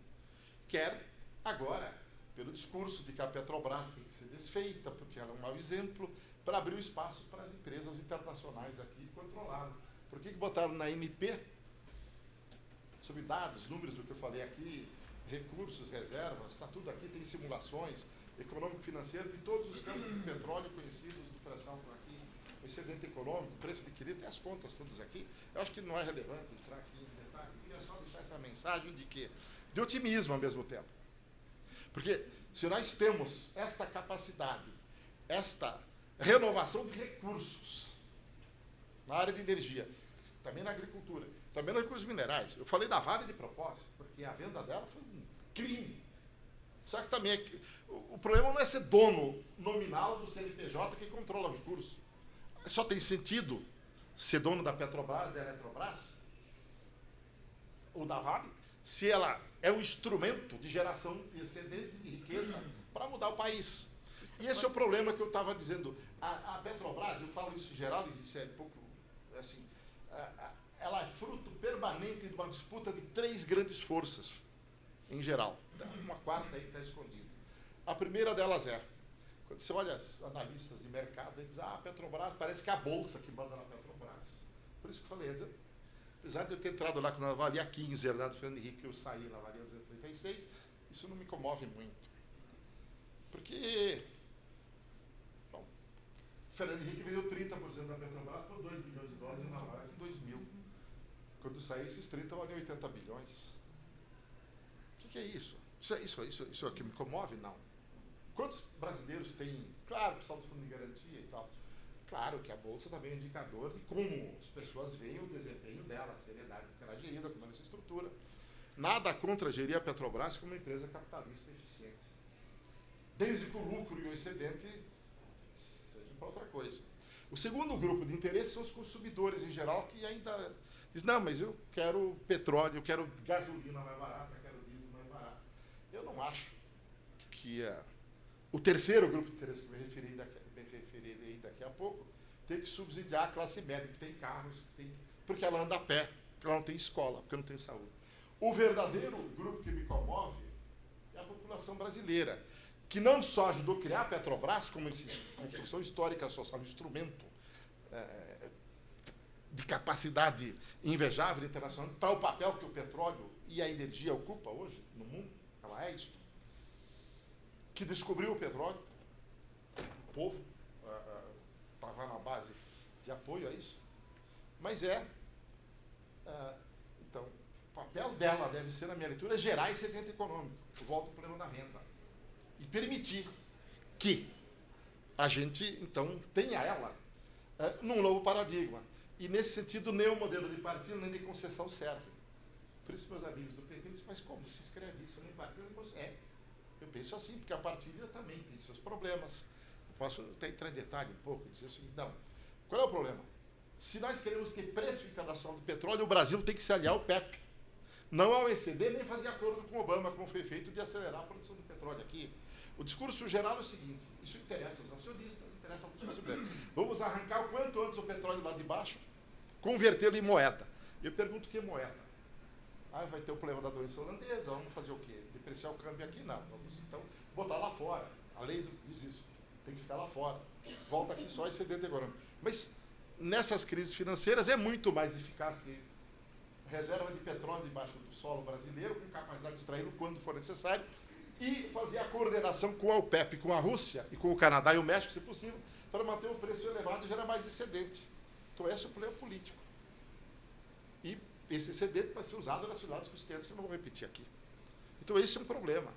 B: quer, agora, pelo discurso de que a Petrobras tem que ser desfeita, porque ela é um mau exemplo, para abrir o espaço para as empresas internacionais aqui controlarem. Por que botaram na MP, sobre dados, números do que eu falei aqui, recursos, reservas, está tudo aqui, tem simulações, econômico-financeiro, de todos os campos de petróleo conhecidos, do pré-sal por aqui, o excedente econômico, preço de equilíbrio, tem as contas todas aqui. Eu acho que não é relevante entrar aqui em detalhe, eu queria só deixar essa mensagem de quê? De otimismo ao mesmo tempo. Porque se nós temos esta capacidade, esta renovação de recursos na área de energia, também na agricultura, Também nos recursos minerais. Eu falei da Vale de propósito, porque a venda dela foi um crime. Só que também o problema não é ser dono nominal do CNPJ que controla o recurso. Só tem sentido ser dono da Petrobras, da Eletrobras, ou da Vale, se ela é um instrumento de geração de excedente de riqueza para mudar o país. E esse é o problema que eu estava dizendo. A Petrobras, eu falo isso em geral, e isso é pouco assim, ela é fruto permanente de uma disputa de 3 grandes forças, em geral. Uma quarta aí que está escondida. A primeira delas é, quando você olha os analistas de mercado, eles dizem, a Petrobras parece que é a bolsa que manda na Petrobras. Por isso que eu falei, apesar de eu ter entrado lá quando ela valia 15, herdado do Fernando Henrique, eu saí, ela valia 236, isso não me comove muito. Porque, bom, o Fernando Henrique vendeu 30% da Petrobras por 2 bilhões de dólares na hora em 2000. Quando saiu, esses 30 valiam 80 bilhões. O que é isso? Isso é o que me comove? Não. Quantos brasileiros têm, claro, precisa do fundo de garantia e tal. Claro que a Bolsa também é um indicador de como as pessoas veem o desempenho dela, a seriedade que ela é gerida, como ela se estrutura. Nada contra gerir a Petrobras como uma empresa capitalista e eficiente. Desde que o lucro e o excedente sejam para outra coisa. O segundo grupo de interesse são os consumidores em geral, que ainda dizem, não, mas eu quero petróleo, eu quero gasolina mais barata, eu quero diesel mais barato. Eu não acho que o terceiro grupo de interesse que eu me referirei daqui a pouco tem que subsidiar a classe média, que tem carros, porque ela anda a pé, porque ela não tem escola, porque não tem saúde. O verdadeiro grupo que me comove é a população brasileira, que não só ajudou a criar a Petrobras como construção histórica social, um instrumento de capacidade invejável internacional para o papel que o petróleo e a energia ocupa hoje no mundo, ela é isto, que descobriu o petróleo, o povo estava na base de apoio a isso, mas então, o papel dela deve ser, na minha leitura, gerar excedente econômico, volta ao problema da renda, e permitir que a gente, então, tenha ela num novo paradigma. E, nesse sentido, nem o modelo de partido, nem de concessão serve. Por isso, meus amigos do PT dizem, mas como se escreve isso nem partido? Eu penso assim, porque a partilha também tem seus problemas. Eu posso até entrar em detalhe um pouco, dizer o seguinte, não, qual é o problema? Se nós queremos ter preço internacional do petróleo, o Brasil tem que se aliar ao PEP. Não ao OECD, nem fazer acordo com Obama, como foi feito, de acelerar a produção do petróleo aqui. O discurso geral é o seguinte, isso interessa aos acionistas, interessa aos brasileiros. Vamos arrancar o quanto antes o petróleo lá de baixo, convertê-lo em moeda. Eu pergunto, que moeda? Vai ter o problema da doença holandesa, vamos fazer o quê? Depreciar o câmbio aqui? Não. Vamos, então, botar lá fora. A lei diz isso. Tem que ficar lá fora. Volta aqui só excedente econômico. Mas, nessas crises financeiras, é muito mais eficaz ter reserva de petróleo debaixo do solo brasileiro, com capacidade de extraí-lo quando for necessário, e fazer a coordenação com a OPEP, com a Rússia e com o Canadá e o México, se possível, para manter o preço elevado e gerar mais excedente. Então, esse é o problema político. E esse excedente vai ser usado nas cidades constantes, que eu não vou repetir aqui. Então, esse é um problema.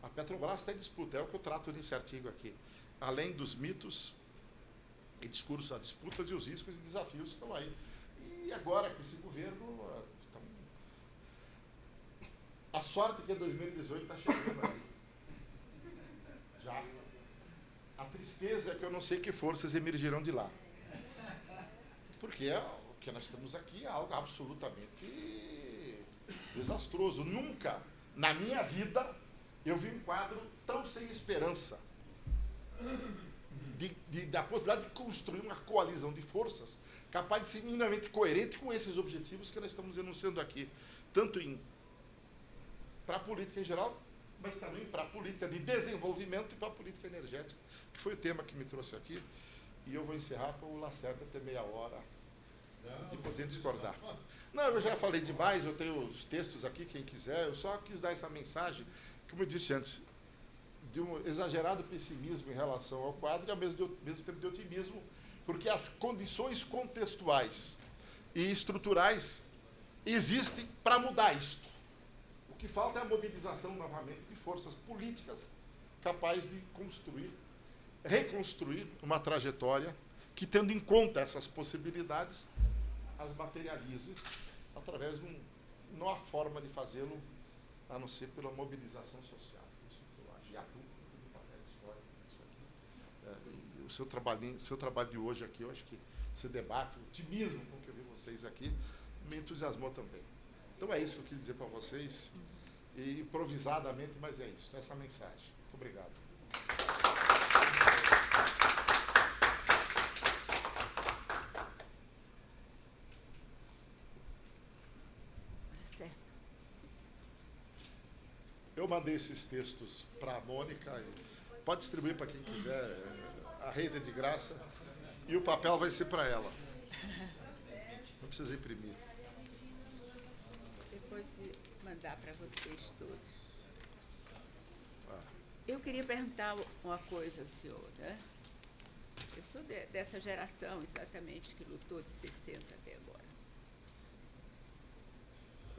B: A Petrobras está em disputa, é o que eu trato nesse artigo aqui. Além dos mitos e discursos, as disputas e os riscos e desafios que estão aí. E agora, com esse governo, a sorte que em 2018 está chegando aí. Já. A tristeza é que eu não sei que forças emergirão de lá. Porque o que nós temos aqui é algo absolutamente desastroso. Nunca, na minha vida, eu vi um quadro tão sem esperança da possibilidade de construir uma coalizão de forças capaz de ser minimamente coerente com esses objetivos que nós estamos enunciando aqui, tanto para a política em geral, mas também para a política de desenvolvimento e para a política energética, que foi o tema que me trouxe aqui. E eu vou encerrar para o Lacerda ter meia hora de poder discordar. Não, eu já falei demais, eu tenho os textos aqui, quem quiser, eu só quis dar essa mensagem, como eu disse antes, de um exagerado pessimismo em relação ao quadro e ao mesmo tempo de otimismo, porque as condições contextuais e estruturais existem para mudar isto. O que falta é a mobilização, novamente, de forças políticas capazes de reconstruir uma trajetória que, tendo em conta essas possibilidades, as materialize através de não há forma de fazê-lo a não ser pela mobilização social. Isso que eu acho. E adulto, tudo papel histórico, isso aqui. E o seu trabalho de hoje aqui, eu acho que esse debate, o otimismo com que eu vi vocês aqui, me entusiasmou também. Então é isso que eu quis dizer para vocês, e improvisadamente, mas é isso, essa é a mensagem. Muito obrigado. Eu mandei esses textos para a Mônica, e pode distribuir para quem quiser, a rede é de graça, e o papel vai ser para ela. Não precisa imprimir.
C: Depois de mandar para vocês todos. Eu queria perguntar uma coisa ao senhor, né? Eu sou dessa geração, exatamente, que lutou de 60 até agora.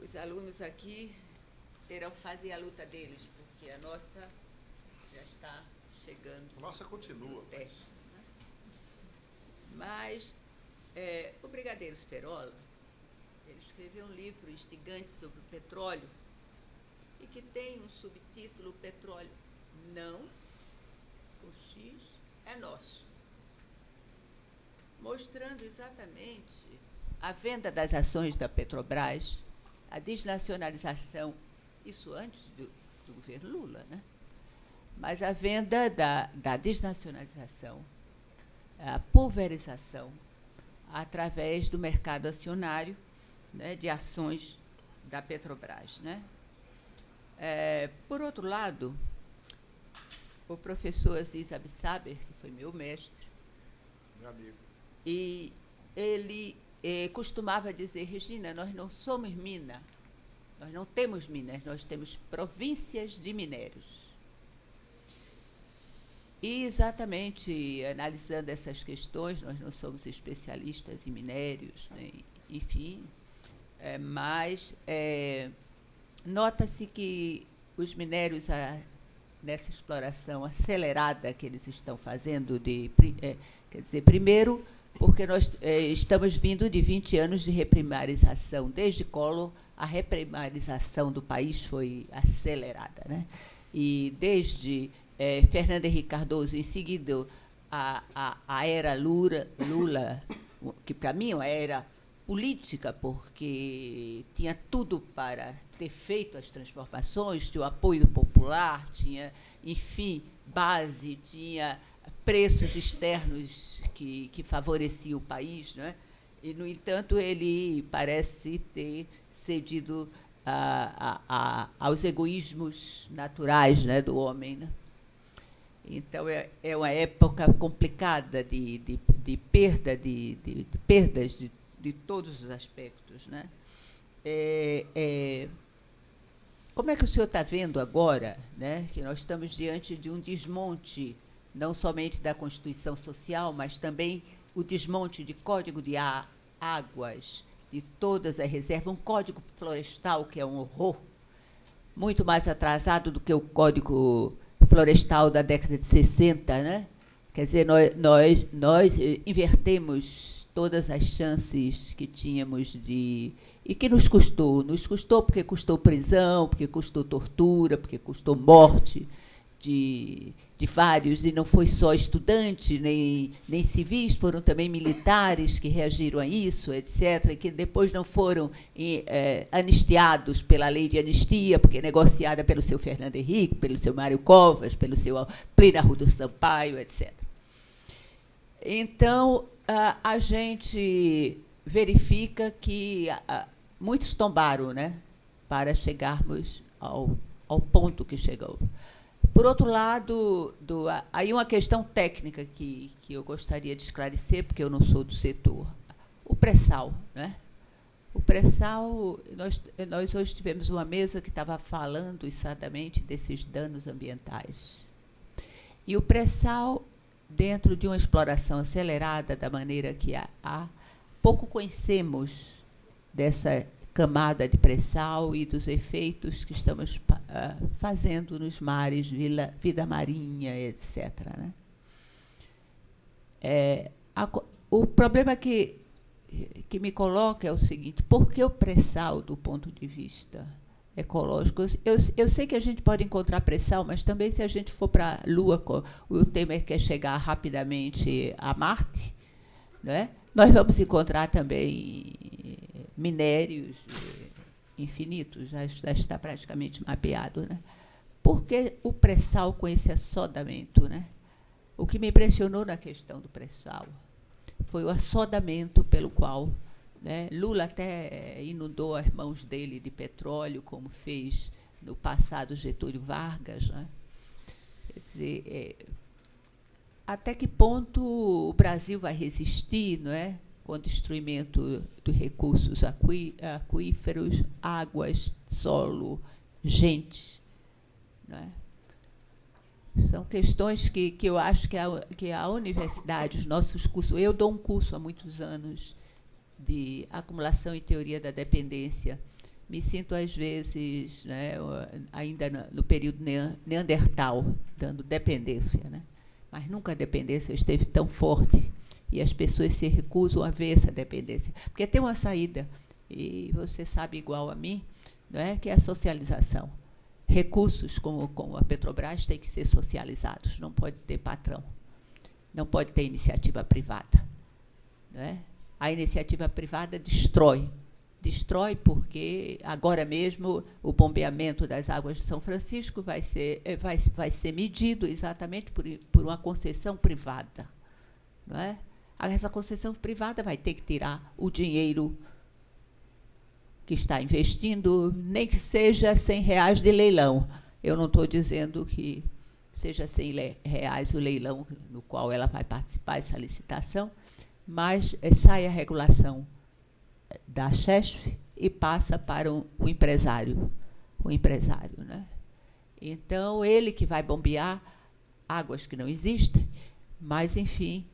C: Os alunos aqui terão que fazer a luta deles, porque a nossa já está chegando.
B: A nossa continua.
C: Mas o Brigadeiro Sperola, ele escreveu um livro instigante sobre o petróleo e que tem um subtítulo: Petróleo não, com X, é nosso. Mostrando exatamente a venda das ações da Petrobras, a desnacionalização, isso antes do governo Lula, né? Mas a venda da desnacionalização, a pulverização, através do mercado acionário, né, de ações da Petrobras, né? Por outro lado, o professor Aziz Absaber, que foi meu mestre,
B: meu amigo,
C: e ele costumava dizer: Regina, nós não somos mina, nós não temos minas, nós temos províncias de minérios. E, exatamente, analisando essas questões, nós não somos especialistas em minérios, né, enfim, mas nota-se que os minérios, nessa exploração acelerada que eles estão fazendo, quer dizer, primeiro, porque nós estamos vindo de 20 anos de reprimarização. Desde Collor, a reprimarização do país foi acelerada, né? E desde Fernando Henrique Cardoso, em seguida, a era Lula, que para mim é uma era política, porque tinha tudo para ter feito as transformações, tinha o apoio popular, tinha, enfim, base, tinha preços externos que favoreciam o país, né? E, no entanto, ele parece ter cedido aos egoísmos naturais, né, do homem, né? Então, é uma época complicada de perdas de todos os aspectos, né? Como é que o senhor está vendo agora, né, que nós estamos diante de um desmonte, não somente da Constituição Social, mas também o desmonte de Código de Águas, de todas as reservas, um Código Florestal, que é um horror, muito mais atrasado do que o Código Florestal da década de 60, né? Quer dizer, nós invertemos todas as chances que tínhamos e que nos custou porque custou prisão, porque custou tortura, porque custou morte de vários, e não foi só estudante, nem civis, foram também militares que reagiram a isso, etc., e que depois não foram anistiados pela lei de anistia, porque negociada pelo seu Fernando Henrique, pelo seu Mário Covas, pelo seu Plínio Arruda Sampaio, etc. Então, a gente verifica que muitos tombaram, né, para chegarmos ao ponto que chegou. Por outro lado, aí uma questão técnica que eu gostaria de esclarecer, porque eu não sou do setor. O pré-sal, né? O pré-sal, nós hoje tivemos uma mesa que estava falando exatamente desses danos ambientais. E o pré-sal, dentro de uma exploração acelerada, da maneira que há, pouco conhecemos dessa camada de pré-sal e dos efeitos que estamos fazendo nos mares, vida marinha, etc., né? O problema é que que me coloca é o seguinte: por que o pré-sal do ponto de vista ecológico? Eu sei que a gente pode encontrar pré-sal, mas também se a gente for para a Lua, o Temer quer chegar rapidamente a Marte, né? Nós vamos encontrar também minérios infinitos, já está praticamente mapeado, né? Por que o pré-sal com esse assodamento, né? O que me impressionou na questão do pré-sal foi o assodamento pelo qual, né, Lula até inundou as mãos dele de petróleo, como fez no passado Getúlio Vargas, né? Quer dizer, até que ponto o Brasil vai resistir, não é, com o destruimento dos recursos aquíferos, águas, solo, gente, não é? São questões que eu acho que a universidade, os nossos cursos... Eu dou um curso há muitos anos de acumulação e teoria da dependência. Me sinto, às vezes, né, ainda no período neandertal, dando dependência, né? Mas nunca a dependência esteve tão forte e as pessoas se recusam a ver essa dependência. Porque tem uma saída, e você sabe igual a mim, não é, que é a socialização. Recursos como a Petrobras têm que ser socializados, não pode ter patrão, não pode ter iniciativa privada, não é? A iniciativa privada destrói porque agora mesmo o bombeamento das águas de São Francisco vai ser medido exatamente por uma concessão privada, não é? Essa concessão privada vai ter que tirar o dinheiro que está investindo, nem que seja R$100 de leilão. Eu não estou dizendo que seja R$100 o leilão no qual ela vai participar, essa licitação, mas sai a regulação da CHESF e passa para o empresário, né? Então, ele que vai bombear águas que não existem, mas, enfim,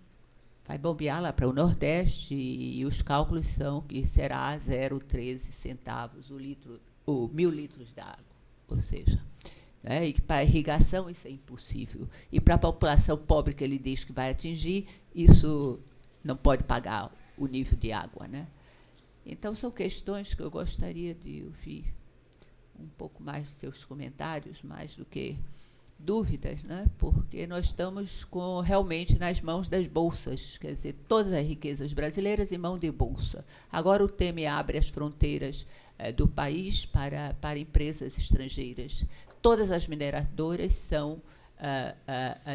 C: vai bombear lá para o Nordeste e os cálculos são que será 0,13 centavos o 1.000 litros de água. Ou seja, né, e para a irrigação isso é impossível. E para a população pobre que ele diz que vai atingir, isso não pode pagar o nível de água, né? Então, são questões que eu gostaria de ouvir um pouco mais de seus comentários, mais do que dúvidas, né? Porque nós estamos realmente nas mãos das bolsas, quer dizer, todas as riquezas brasileiras em mão de bolsa. Agora o Temer abre as fronteiras do país para empresas estrangeiras. Todas as mineradoras são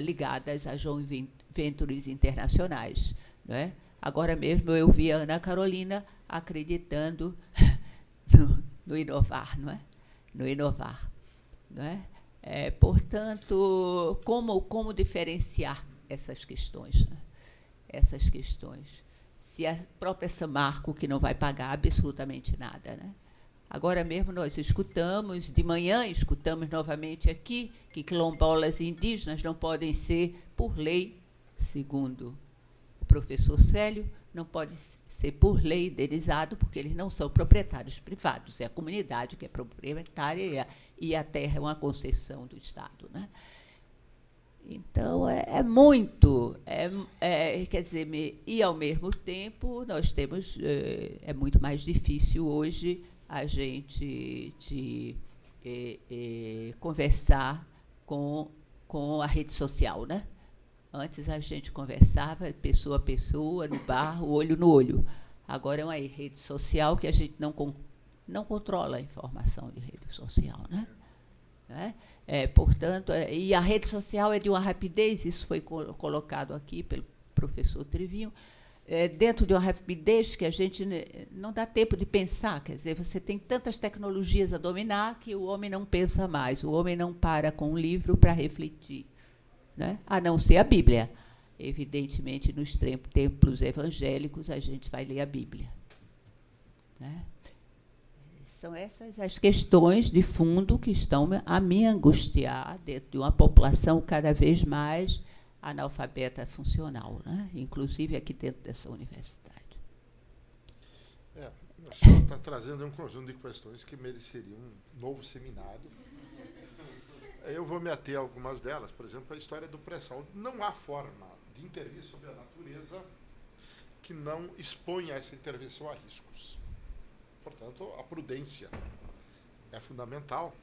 C: ligadas a joint ventures internacionais, não é? Agora mesmo eu vi a Ana Carolina acreditando no Inovar, não é? No Inovar, não é? Portanto, como diferenciar essas questões, né? Essas questões. Se a própria Samarco, que não vai pagar absolutamente nada, né? Agora mesmo nós escutamos, de manhã escutamos novamente aqui, que quilombolas indígenas não podem ser, por lei, segundo o professor Célio, não pode ser por lei indenizado, porque eles não são proprietários privados, é a comunidade que é proprietária e a terra é uma concessão do Estado, né? Então, muito, quer dizer, e ao mesmo tempo nós temos, é muito mais difícil hoje a gente conversar com a rede social, né? Antes a gente conversava pessoa a pessoa, no bar, olho no olho. Agora é uma rede social que a gente não controla a informação de rede social, né? Portanto, e a rede social é de uma rapidez, isso foi colocado aqui pelo professor Trivinho, dentro de uma rapidez que a gente não dá tempo de pensar, quer dizer, você tem tantas tecnologias a dominar que o homem não pensa mais, o homem não para com um livro para refletir, né? A não ser a Bíblia. Evidentemente, nos templos evangélicos, a gente vai ler a Bíblia, né? São essas as questões de fundo que estão a me angustiar dentro de uma população cada vez mais analfabeta funcional, né? Inclusive aqui dentro dessa universidade.
B: A senhora está trazendo um conjunto de questões que mereceriam um novo seminário. Eu vou me ater a algumas delas, por exemplo, a história do pré-sal. Não há forma de intervir sobre a natureza que não exponha essa intervenção a riscos. Portanto, a prudência é fundamental.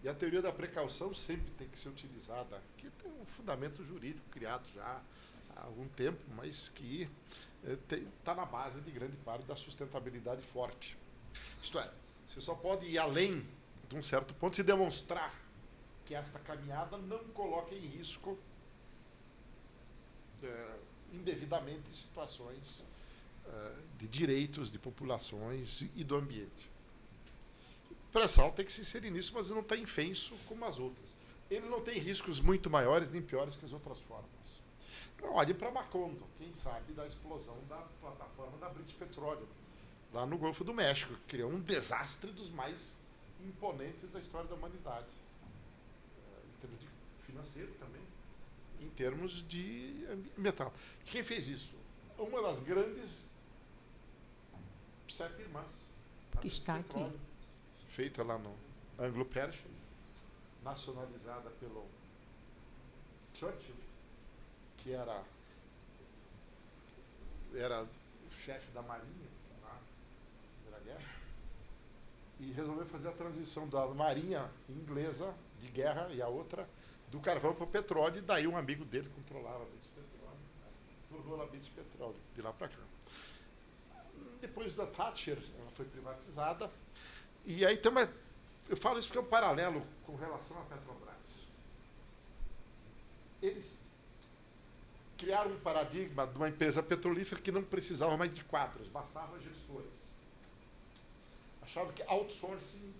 B: E a teoria da precaução sempre tem que ser utilizada, que tem um fundamento jurídico criado já há algum tempo, mas que está na base de grande parte da sustentabilidade forte. Isto é, você só pode ir além de um certo ponto se demonstrar que esta caminhada não coloca em risco indevidamente situações de direitos de populações e do ambiente. O pré-sal tem que se inserir nisso, mas não está infenso como as outras. Ele não tem riscos muito maiores nem piores que as outras formas. Então, olhe para Macondo, quem sabe da explosão da plataforma da British Petroleum, lá no Golfo do México, que criou um desastre dos mais imponentes da história da humanidade. Em termos de financeiro também, em termos de ambiental. Quem fez isso? Uma das grandes 7 irmãs.
C: Que está aqui.
B: Feita lá no Anglo-Persian, nacionalizada pelo Churchill, que era chefe da Marinha na Primeira Guerra, e resolveu fazer a transição da Marinha inglesa de guerra e a outra do carvão para o petróleo, e daí um amigo dele controlava a British Petroleum, tornou a British Petroleum, de lá para cá. Depois da Thatcher, ela foi privatizada, e aí também, eu falo isso porque é um paralelo com relação à Petrobras. Eles criaram um paradigma de uma empresa petrolífera que não precisava mais de quadros, bastava gestores. Achavam que outsourcing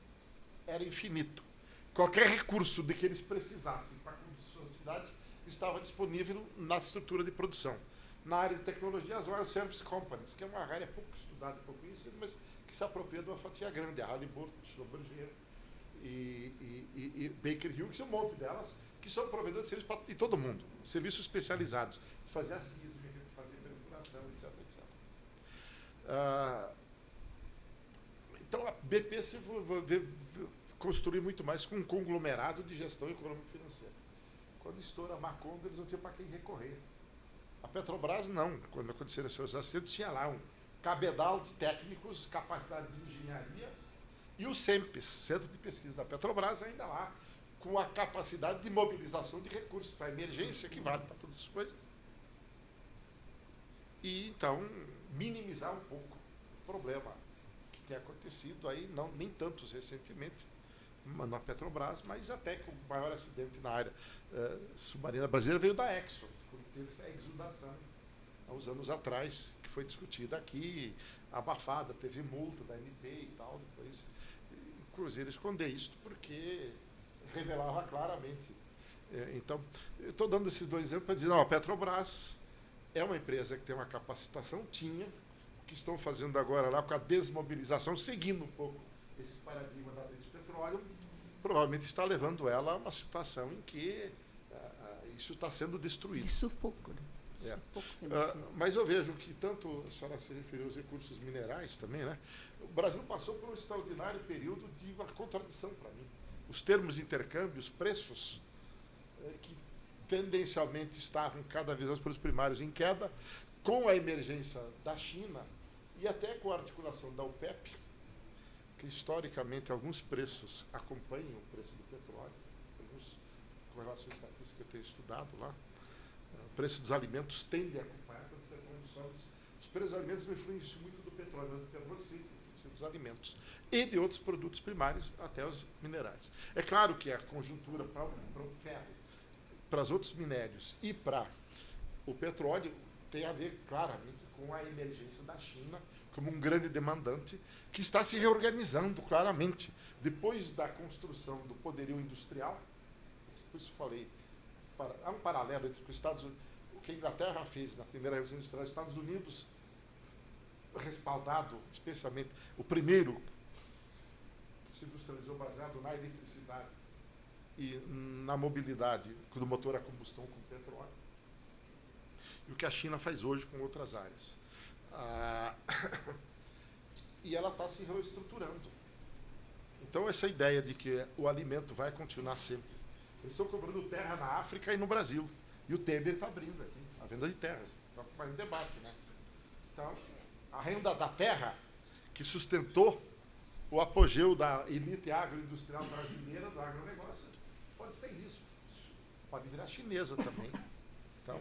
B: era infinito. Qualquer recurso de que eles precisassem para conduzir suas atividades estava disponível na estrutura de produção. Na área de tecnologia, as Oil Service Companies, que é uma área pouco estudada, pouco conhecida, mas que se apropria de uma fatia grande, a Halliburton, Schlumberger e Baker Hughes, um monte delas, que são provedores de serviços para e todo mundo, serviços especializados, fazer a sísmica, fazer perfuração, etc, etc. Então, a BP se construir muito mais com um conglomerado de gestão econômico-financeira. Quando estoura a Macondo, eles não tinham para quem recorrer. A Petrobras, não. Quando aconteceram os seus acidentes, tinha lá um cabedal de técnicos, capacidade de engenharia, e o CEMPES, Centro de Pesquisa da Petrobras, ainda lá, com a capacidade de mobilização de recursos para emergência, que vale para todas as coisas. E, então, minimizar um pouco o problema que tem acontecido aí, não, nem tantos recentemente, na Petrobras, mas até com o maior acidente na área submarina brasileira veio da Exxon, quando teve essa exudação, há uns anos atrás, que foi discutida aqui, abafada, teve multa da ANP e tal, depois o Cruzeiro esconder isso, porque revelava claramente. Então, eu estou dando esses dois exemplos para dizer, não, a Petrobras é uma empresa que tem uma capacitação, tinha, o que estão fazendo agora lá com a desmobilização, seguindo um pouco esse paradigma da British Petroleum, provavelmente está levando ela a uma situação em que isso está sendo destruído.
C: De sufoco, né?
B: Mas eu vejo que tanto a senhora se referiu aos recursos minerais também, né? O Brasil passou por um extraordinário período de uma contradição para mim. Os termos de intercâmbio, os preços, que tendencialmente estavam cada vez mais pelos primários em queda, com a emergência da China e até com a articulação da OPEP, que historicamente alguns preços acompanham o preço do petróleo, alguns, com relação à estatística que eu tenho estudado lá, o preço dos alimentos tende a acompanhar, quando o petróleo sobe, os preços dos alimentos não influenciam muito do petróleo, mas o petróleo sim influencia dos alimentos e de outros produtos primários, até os minerais. É claro que a conjuntura para o ferro, para os outros minérios e para o petróleo tem a ver claramente com a emergência da China como um grande demandante que está se reorganizando claramente. Depois da construção do poderio industrial, por isso falei, há um paralelo entre os Estados Unidos, o que a Inglaterra fez na primeira Revolução Industrial, os Estados Unidos, respaldado, especialmente o primeiro que se industrializou baseado na eletricidade e na mobilidade do motor a combustão com petróleo, e o que a China faz hoje com outras áreas. E ela está se reestruturando. Então, essa ideia de que o alimento vai continuar sempre. Eles estão comprando terra na África e no Brasil. E o Temer está abrindo aqui a venda de terras. Está mais um debate, né? Então, a renda da terra, que sustentou o apogeu da elite agroindustrial brasileira, do agronegócio, pode estar em risco. Pode virar chinesa também. Então,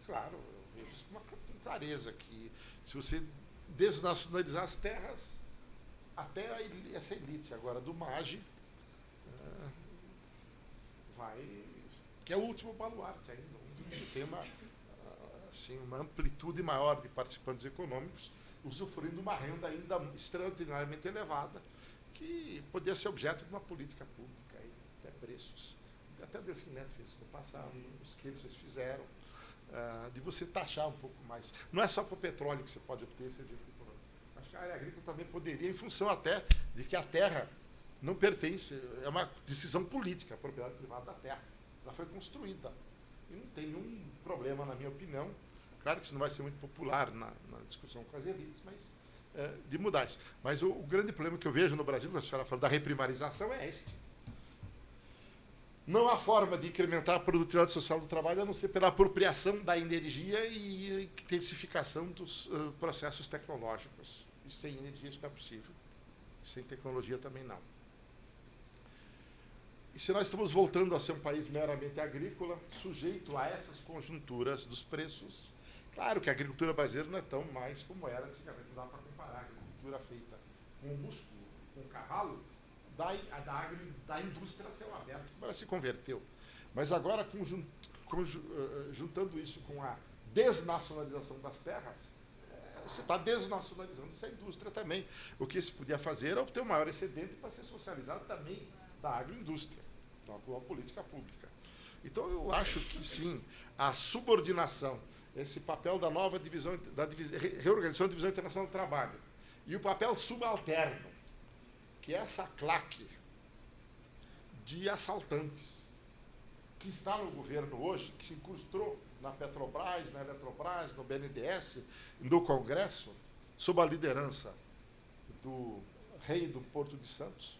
B: claro, eu vejo isso com uma clareza, que se você desnacionalizar as terras, até essa elite agora do MAGE que é o último baluarte ainda, onde você tem uma amplitude maior de participantes econômicos, usufruindo de uma renda ainda extraordinariamente elevada, que podia ser objeto de uma política pública, até preços. Até o Delfim Neto fez isso no passado, os que eles fizeram, de você taxar um pouco mais. Não é só para o petróleo que você pode obter esse evento econômico. Acho que a área agrícola também poderia, em função até de que a terra não pertence, é uma decisão política, a propriedade privada da terra. Ela foi construída. E não tem nenhum problema, na minha opinião. Claro que isso não vai ser muito popular na discussão com as elites, mas de mudar isso. Mas o grande problema que eu vejo no Brasil, a senhora falou da reprimarização, é este. Não há forma de incrementar a produtividade social do trabalho a não ser pela apropriação da energia e intensificação dos processos tecnológicos. E sem energia isso não é possível. Sem tecnologia também não. E se nós estamos voltando a ser um país meramente agrícola, sujeito a essas conjunturas dos preços, claro que a agricultura brasileira não é tão mais como era antigamente, não dá para comparar. A agricultura feita com músculo, com cavalo, da indústria a céu aberto, como ela se converteu. Mas agora, juntando isso com a desnacionalização das terras, você está desnacionalizando essa indústria também. O que se podia fazer era obter um maior excedente para ser socializado também da agroindústria, com a política pública. Então, eu acho que, sim, a subordinação, esse papel da nova divisão, reorganização da divisão internacional do trabalho, e o papel subalterno, que é essa claque de assaltantes que está no governo hoje, que se incrustou na Petrobras, na Eletrobras, no BNDES, no Congresso, sob a liderança do rei do Porto de Santos,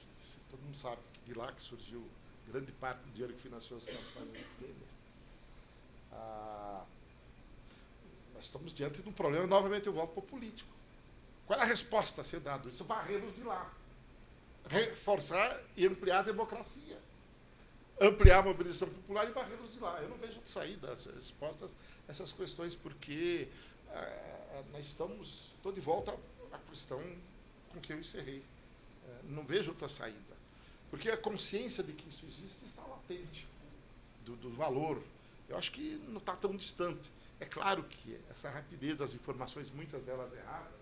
B: que todo mundo sabe que de lá que surgiu grande parte do dinheiro que financiou as campanhas dele. Nós estamos diante de um problema, novamente eu volto para o político. Qual é a resposta a ser dada? Isso varrê-los de lá. Reforçar e ampliar a democracia. Ampliar a mobilização popular e varrê-los de lá. Eu não vejo outra saída, respostas a essas questões, porque nós estamos... Estou de volta à questão com que eu encerrei. Não vejo outra saída. Porque a consciência de que isso existe está latente, do valor. Eu acho que não está tão distante. É claro que essa rapidez das informações, muitas delas erradas,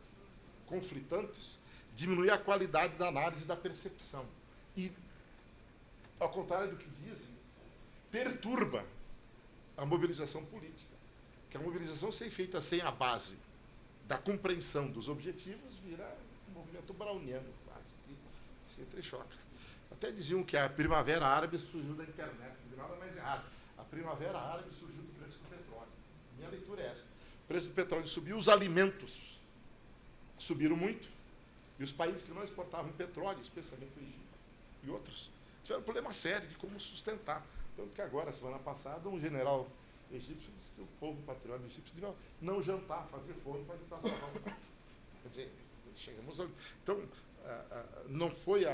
B: conflitantes, diminui a qualidade da análise e da percepção. E, ao contrário do que dizem, perturba a mobilização política. Que a mobilização ser feita sem a base da compreensão dos objetivos vira um movimento browniano, quase, que se entrechoca. Até diziam que a primavera árabe surgiu da internet, não tem nada mais errado. A primavera árabe surgiu do preço do petróleo. Minha leitura é essa. O preço do petróleo subiu, os alimentos subiram muito, e os países que não exportavam petróleo, especialmente o Egito e outros, tiveram um problema sério de como sustentar. Tanto que agora, semana passada, um general egípcio disse que o povo patriota egípcio devia não jantar, fazer fome para tentar salvar o país. Quer dizer, chegamos a... Então, não foi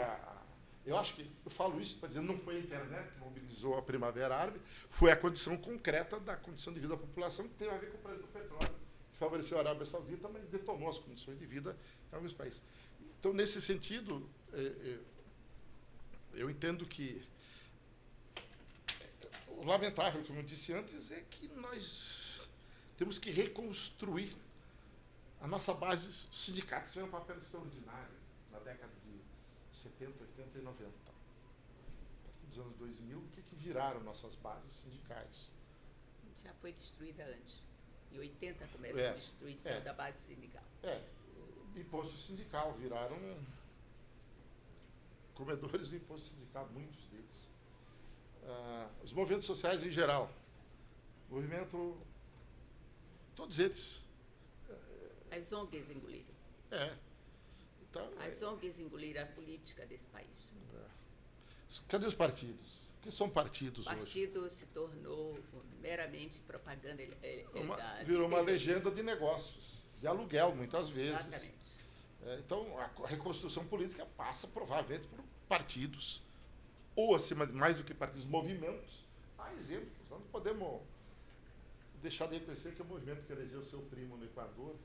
B: eu acho que, eu falo isso para dizer, não foi a internet que mobilizou a Primavera Árabe, foi a condição concreta da condição de vida da população, que tem a ver com o preço do petróleo, que favoreceu a Arábia Saudita, mas detonou as condições de vida em alguns países. Então, nesse sentido, eu entendo que o lamentável, como eu disse antes, é que nós temos que reconstruir a nossa base. Os sindicatos tiveram um papel extraordinário na década de 70, 80 e 90. Nos anos 2000, o que viraram nossas bases sindicais?
C: Já foi destruída antes. Em 80 começa a destruição da base sindical.
B: Imposto sindical, viraram comedores do imposto sindical, muitos deles. Os movimentos sociais em geral, todos eles.
C: As ONGs engoliram.
B: Então,
C: as ONGs engoliram a política desse país.
B: Cadê os partidos? O que são partidos hoje?
C: O partido se tornou meramente propaganda.
B: Virou uma legenda de negócios, de aluguel, muitas vezes.
C: Exatamente.
B: Então, a reconstrução política passa, provavelmente, por partidos, ou, acima de mais do que partidos, movimentos. Há exemplos. Nós não podemos deixar de reconhecer que o movimento que elegeu seu primo no Equador,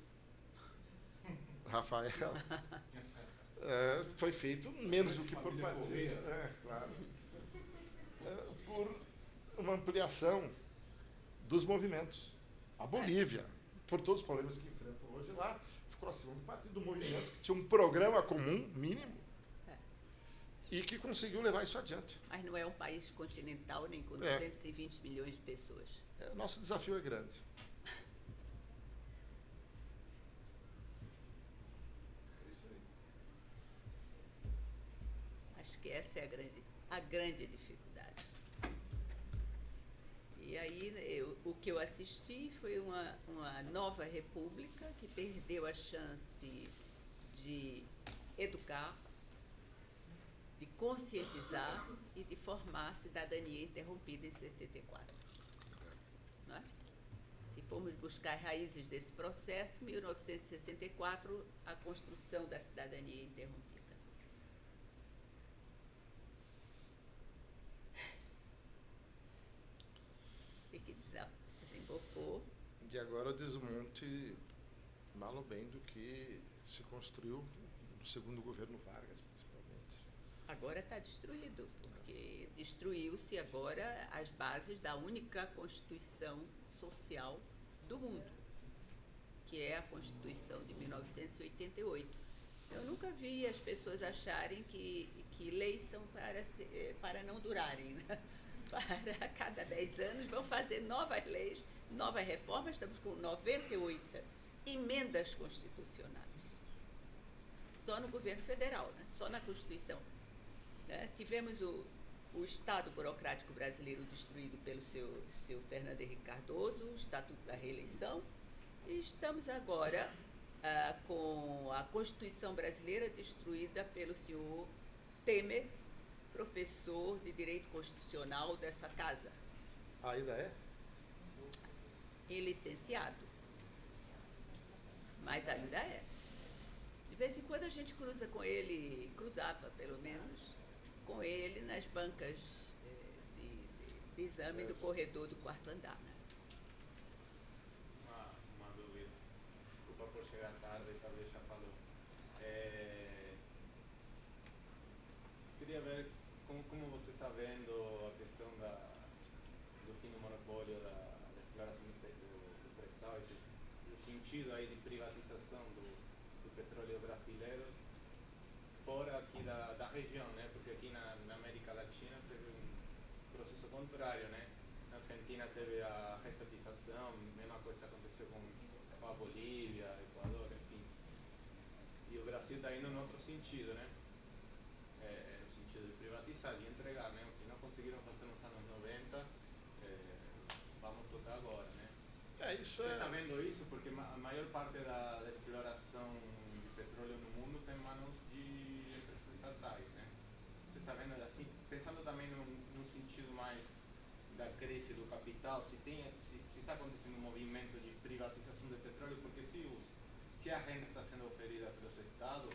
B: Rafael, foi feito menos do que por partido. Claro. Por uma ampliação dos movimentos. A Bolívia, por todos os problemas que enfrentam hoje lá, ficou acima do partido do movimento, que tinha um programa comum, mínimo, e que conseguiu levar isso adiante.
C: Mas não é um país continental, nem com 220 milhões de pessoas.
B: Nosso desafio é grande. É isso aí.
C: Acho que essa é a grande dificuldade. E aí, o que eu assisti foi uma nova república que perdeu a chance de educar, de conscientizar e de formar a cidadania interrompida em 64. Não é? Se formos buscar raízes desse processo, 1964, a construção da cidadania interrompida. E que desembocou.
B: E agora o desmonte, mal ou bem, do que se construiu no segundo governo Vargas, principalmente.
C: Agora está destruído, porque destruiu-se agora as bases da única Constituição social do mundo, que é a Constituição de 1988. Eu nunca vi as pessoas acharem que leis são para não durarem, né? Para cada 10 anos vão fazer novas leis, novas reformas. Estamos com 98 emendas constitucionais. Só no governo federal, né? Só na Constituição. Né? Tivemos o Estado burocrático brasileiro destruído pelo seu Fernando Henrique Cardoso, o Estatuto da Reeleição, e estamos agora com a Constituição brasileira destruída pelo senhor Temer, professor de Direito Constitucional dessa casa.
B: Ainda é?
C: E licenciado. Mas ainda é. De vez em quando a gente cruza com ele, cruzava pelo menos, com ele nas bancas de exame do corredor do quarto andar. Né?
D: Uma dúvida. Desculpa por chegar tarde, talvez já falou. Queria ver como você está vendo a questão do fim do monopólio da exploração do pré-sal, o sentido aí de privatização do petróleo brasileiro fora aqui da região, né? Porque aqui na América Latina teve um processo contrário, né? Na Argentina teve a restatização, a mesma coisa aconteceu com a Bolívia, Equador, enfim. E o Brasil está indo no outro sentido, né? No sentido de privatizar, de entregar, né? O que não conseguiram fazer nos anos 90, vamos tocar agora, né?
B: Isso
D: Você está vendo isso? Porque a maior parte da exploração de petróleo no mundo tem manos de empresas estatais, né? Você está vendo assim, pensando também no sentido mais da crise do capital, se está acontecendo um movimento de privatização de petróleo, porque se a renda está sendo oferida pelos estados,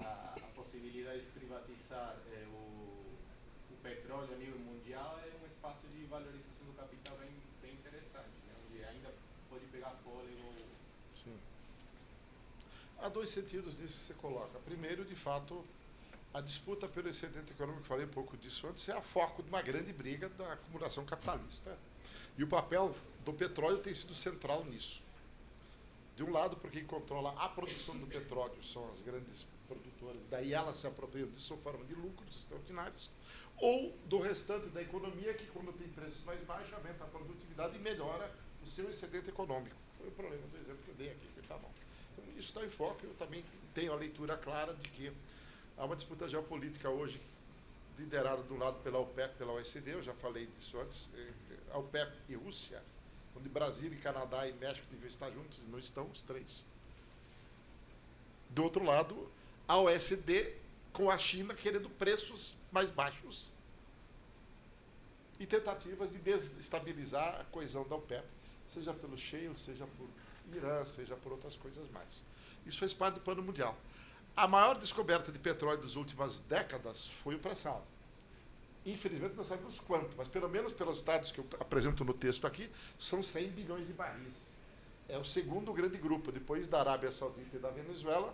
D: a possibilidade de privatizar o petróleo a nível mundial é um espaço de valorização do capital bem interessante, né? Onde ainda pode pegar fôlego.
B: Sim. Há dois sentidos nisso que você coloca. Primeiro, de fato, a disputa pelo excedente econômico, falei um pouco disso antes, é a foco de uma grande briga da acumulação capitalista. E o papel do petróleo tem sido central nisso. De um lado, porque quem controla a produção do petróleo são as grandes produtoras, daí elas se apropriam disso sob forma de lucros extraordinários, ou do restante da economia, que quando tem preços mais baixos, aumenta a produtividade e melhora o seu excedente econômico. Foi o problema do exemplo que eu dei aqui, que está bom. Então, isso está em foco. Eu também tenho a leitura clara de que há uma disputa geopolítica hoje, liderada de um lado pela OPEP, pela OECD, eu já falei disso antes, a OPEP e Rússia, onde Brasil e Canadá e México deviam estar juntos, não estão os três. Do outro lado, a OECD com a China querendo preços mais baixos e tentativas de desestabilizar a coesão da OPEP, seja pelo shale, seja por Irã, seja por outras coisas mais. Isso fez parte do plano mundial. A maior descoberta de petróleo das últimas décadas foi o pré-sal. Infelizmente não sabemos quanto, mas pelo menos pelos dados que eu apresento no texto aqui, são 100 bilhões de barris. É o segundo grande grupo, depois da Arábia Saudita e da Venezuela.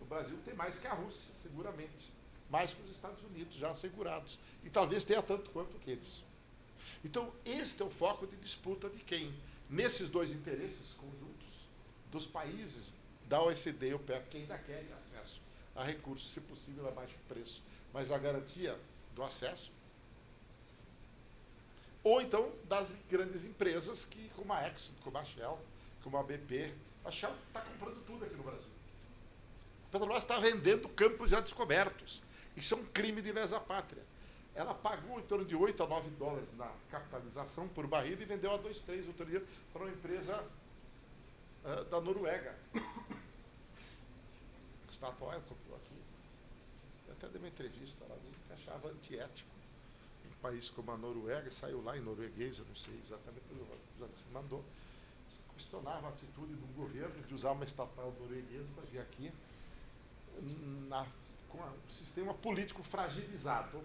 B: O Brasil tem mais que a Rússia, seguramente. Mais que os Estados Unidos, já assegurados. E talvez tenha tanto quanto que eles. Então, este é o foco de disputa de quem? Nesses dois interesses conjuntos, dos países da OECD e OPEP, que ainda querem acesso a recursos, se possível, a baixo preço, mas a garantia do acesso. Ou então das grandes empresas, que, como a Exxon, como a Shell, como a BP. A Shell está comprando tudo aqui no Brasil. A Petrobras está vendendo campos já descobertos. Isso é um crime de lesa pátria. Ela pagou em torno de 8 a 9 dólares na capitalização por barril e vendeu a 2, 3 outro dia para uma empresa da Noruega. Statoil comprou aqui. Eu até dei uma entrevista lá, dizendo que achava antiético um país como a Noruega, saiu lá em norueguês, eu não sei exatamente, já mandou. Questionava a atitude do governo de usar uma estatal norueguesa para vir aqui com um sistema político fragilizado,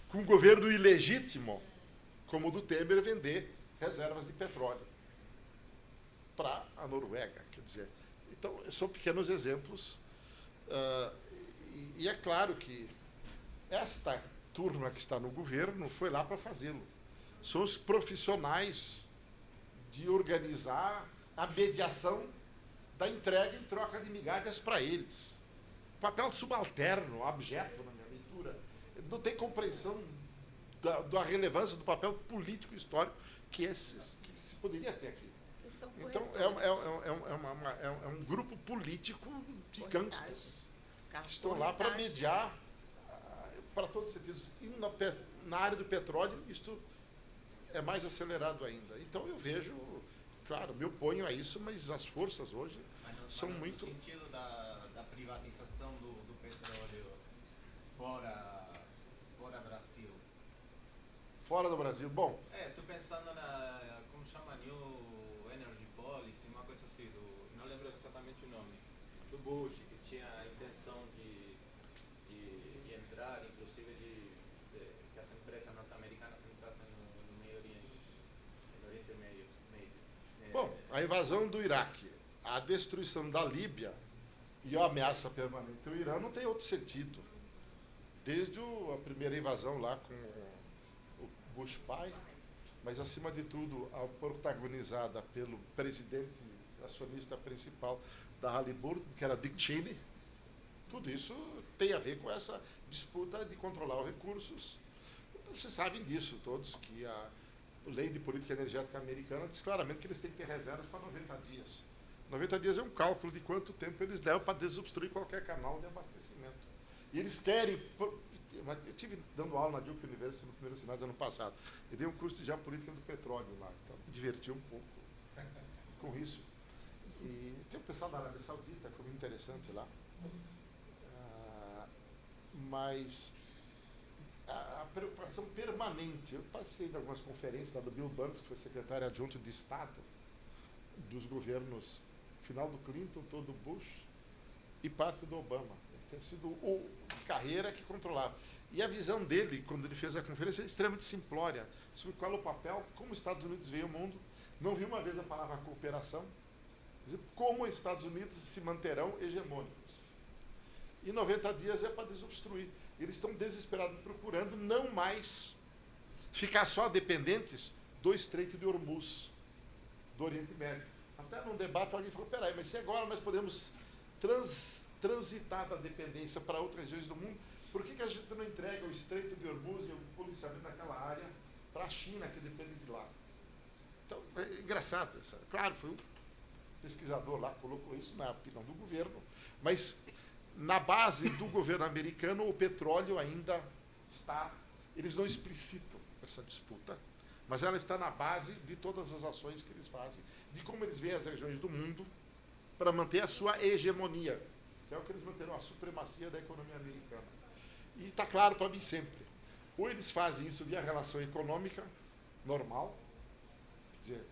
B: com um governo ilegítimo, como o do Temer, vender reservas de petróleo para a Noruega. Quer dizer, então, são pequenos exemplos. E é claro que esta turma que está no governo foi lá para fazê-lo. São os profissionais de organizar a mediação da entrega em troca de migalhas para eles. Papel subalterno, abjeto, na minha leitura. Não tem compreensão da relevância do papel político e histórico que se poderia ter aqui. Então, é um grupo político de gangsters que estão lá para mediar para todos os sentidos. E na área do petróleo, isto é mais acelerado ainda. Então, eu vejo, claro, me oponho a isso, mas as forças hoje são muito...
D: No sentido da privatização do petróleo fora Brasil.
B: Fora do Brasil. Bom...
D: Estou pensando como chama, New Energy Policy, uma coisa assim, não lembro exatamente o nome, do Bush, que tinha a intenção de entrar, inclusive que as empresas norte-americanas entrassem no Meio Oriente, no Oriente Médio.
B: Bom, a invasão do Iraque, a destruição da Líbia e a ameaça permanente ao Irã não tem outro sentido. Desde a primeira invasão lá com o Bush pai, mas, acima de tudo, protagonizada pelo presidente acionista principal da Halliburton, que era Dick Cheney. Tudo isso tem a ver com essa disputa de controlar os recursos. Vocês sabem disso todos, que a Lei de Política Energética americana diz claramente que eles têm que ter reservas para 90 dias. 90 dias é um cálculo de quanto tempo eles levam para desobstruir qualquer canal de abastecimento. E eles querem... Eu estive dando aula na Duke University no primeiro semestre do ano passado. E dei um curso de geopolítica do petróleo lá. Então, me diverti um pouco com isso. E tem o pessoal da Arábia Saudita, foi muito interessante lá. Mas a preocupação permanente. Eu passei em algumas conferências lá do Bill Burns, que foi secretário adjunto de Estado dos governos final do Clinton, todo Bush e parte do Obama. Tem sido o Carreira que controlava. E a visão dele, quando ele fez a conferência, é extremamente simplória, sobre qual é o papel, como os Estados Unidos veem o mundo. Não vi uma vez a palavra cooperação, como os Estados Unidos se manterão hegemônicos. E 90 dias é para desobstruir. Eles estão desesperados procurando não mais ficar só dependentes do Estreito de Hormuz, do Oriente Médio. Até num debate alguém falou, peraí, mas se agora nós podemos transitar da dependência para outras regiões do mundo, por que a gente não entrega o Estreito de Hormuz e o policiamento daquela área para a China, que depende de lá? Então, é engraçado. Claro, foi um pesquisador lá que colocou isso na opinião do governo, mas na base do governo americano o petróleo ainda está... Eles não explicitam essa disputa, mas ela está na base de todas as ações que eles fazem, de como eles veem as regiões do mundo para manter a sua hegemonia, que é o que eles manteram, a supremacia da economia americana. E está claro para mim sempre, Ou eles fazem isso via relação econômica normal, quer dizer,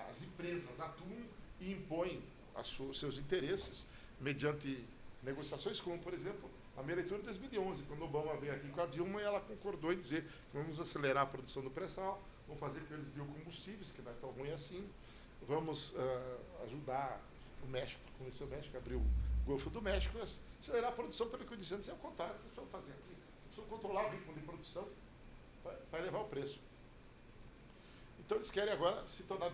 B: as empresas atuam e impõem os seus interesses mediante negociações, como, por exemplo, a minha leitura de 2011, quando Obama veio aqui com a Dilma, e ela concordou em dizer: vamos acelerar a produção do pré-sal, vamos fazer aqueles biocombustíveis, que não é tão ruim assim, vamos ajudar o México, conhecer o México, abrir o Golfo do México, acelerar a produção, pelo que eu disse antes, é o contrário que precisam fazer aqui. Precisam controlar o ritmo de produção para elevar o preço. Então eles querem agora se tornar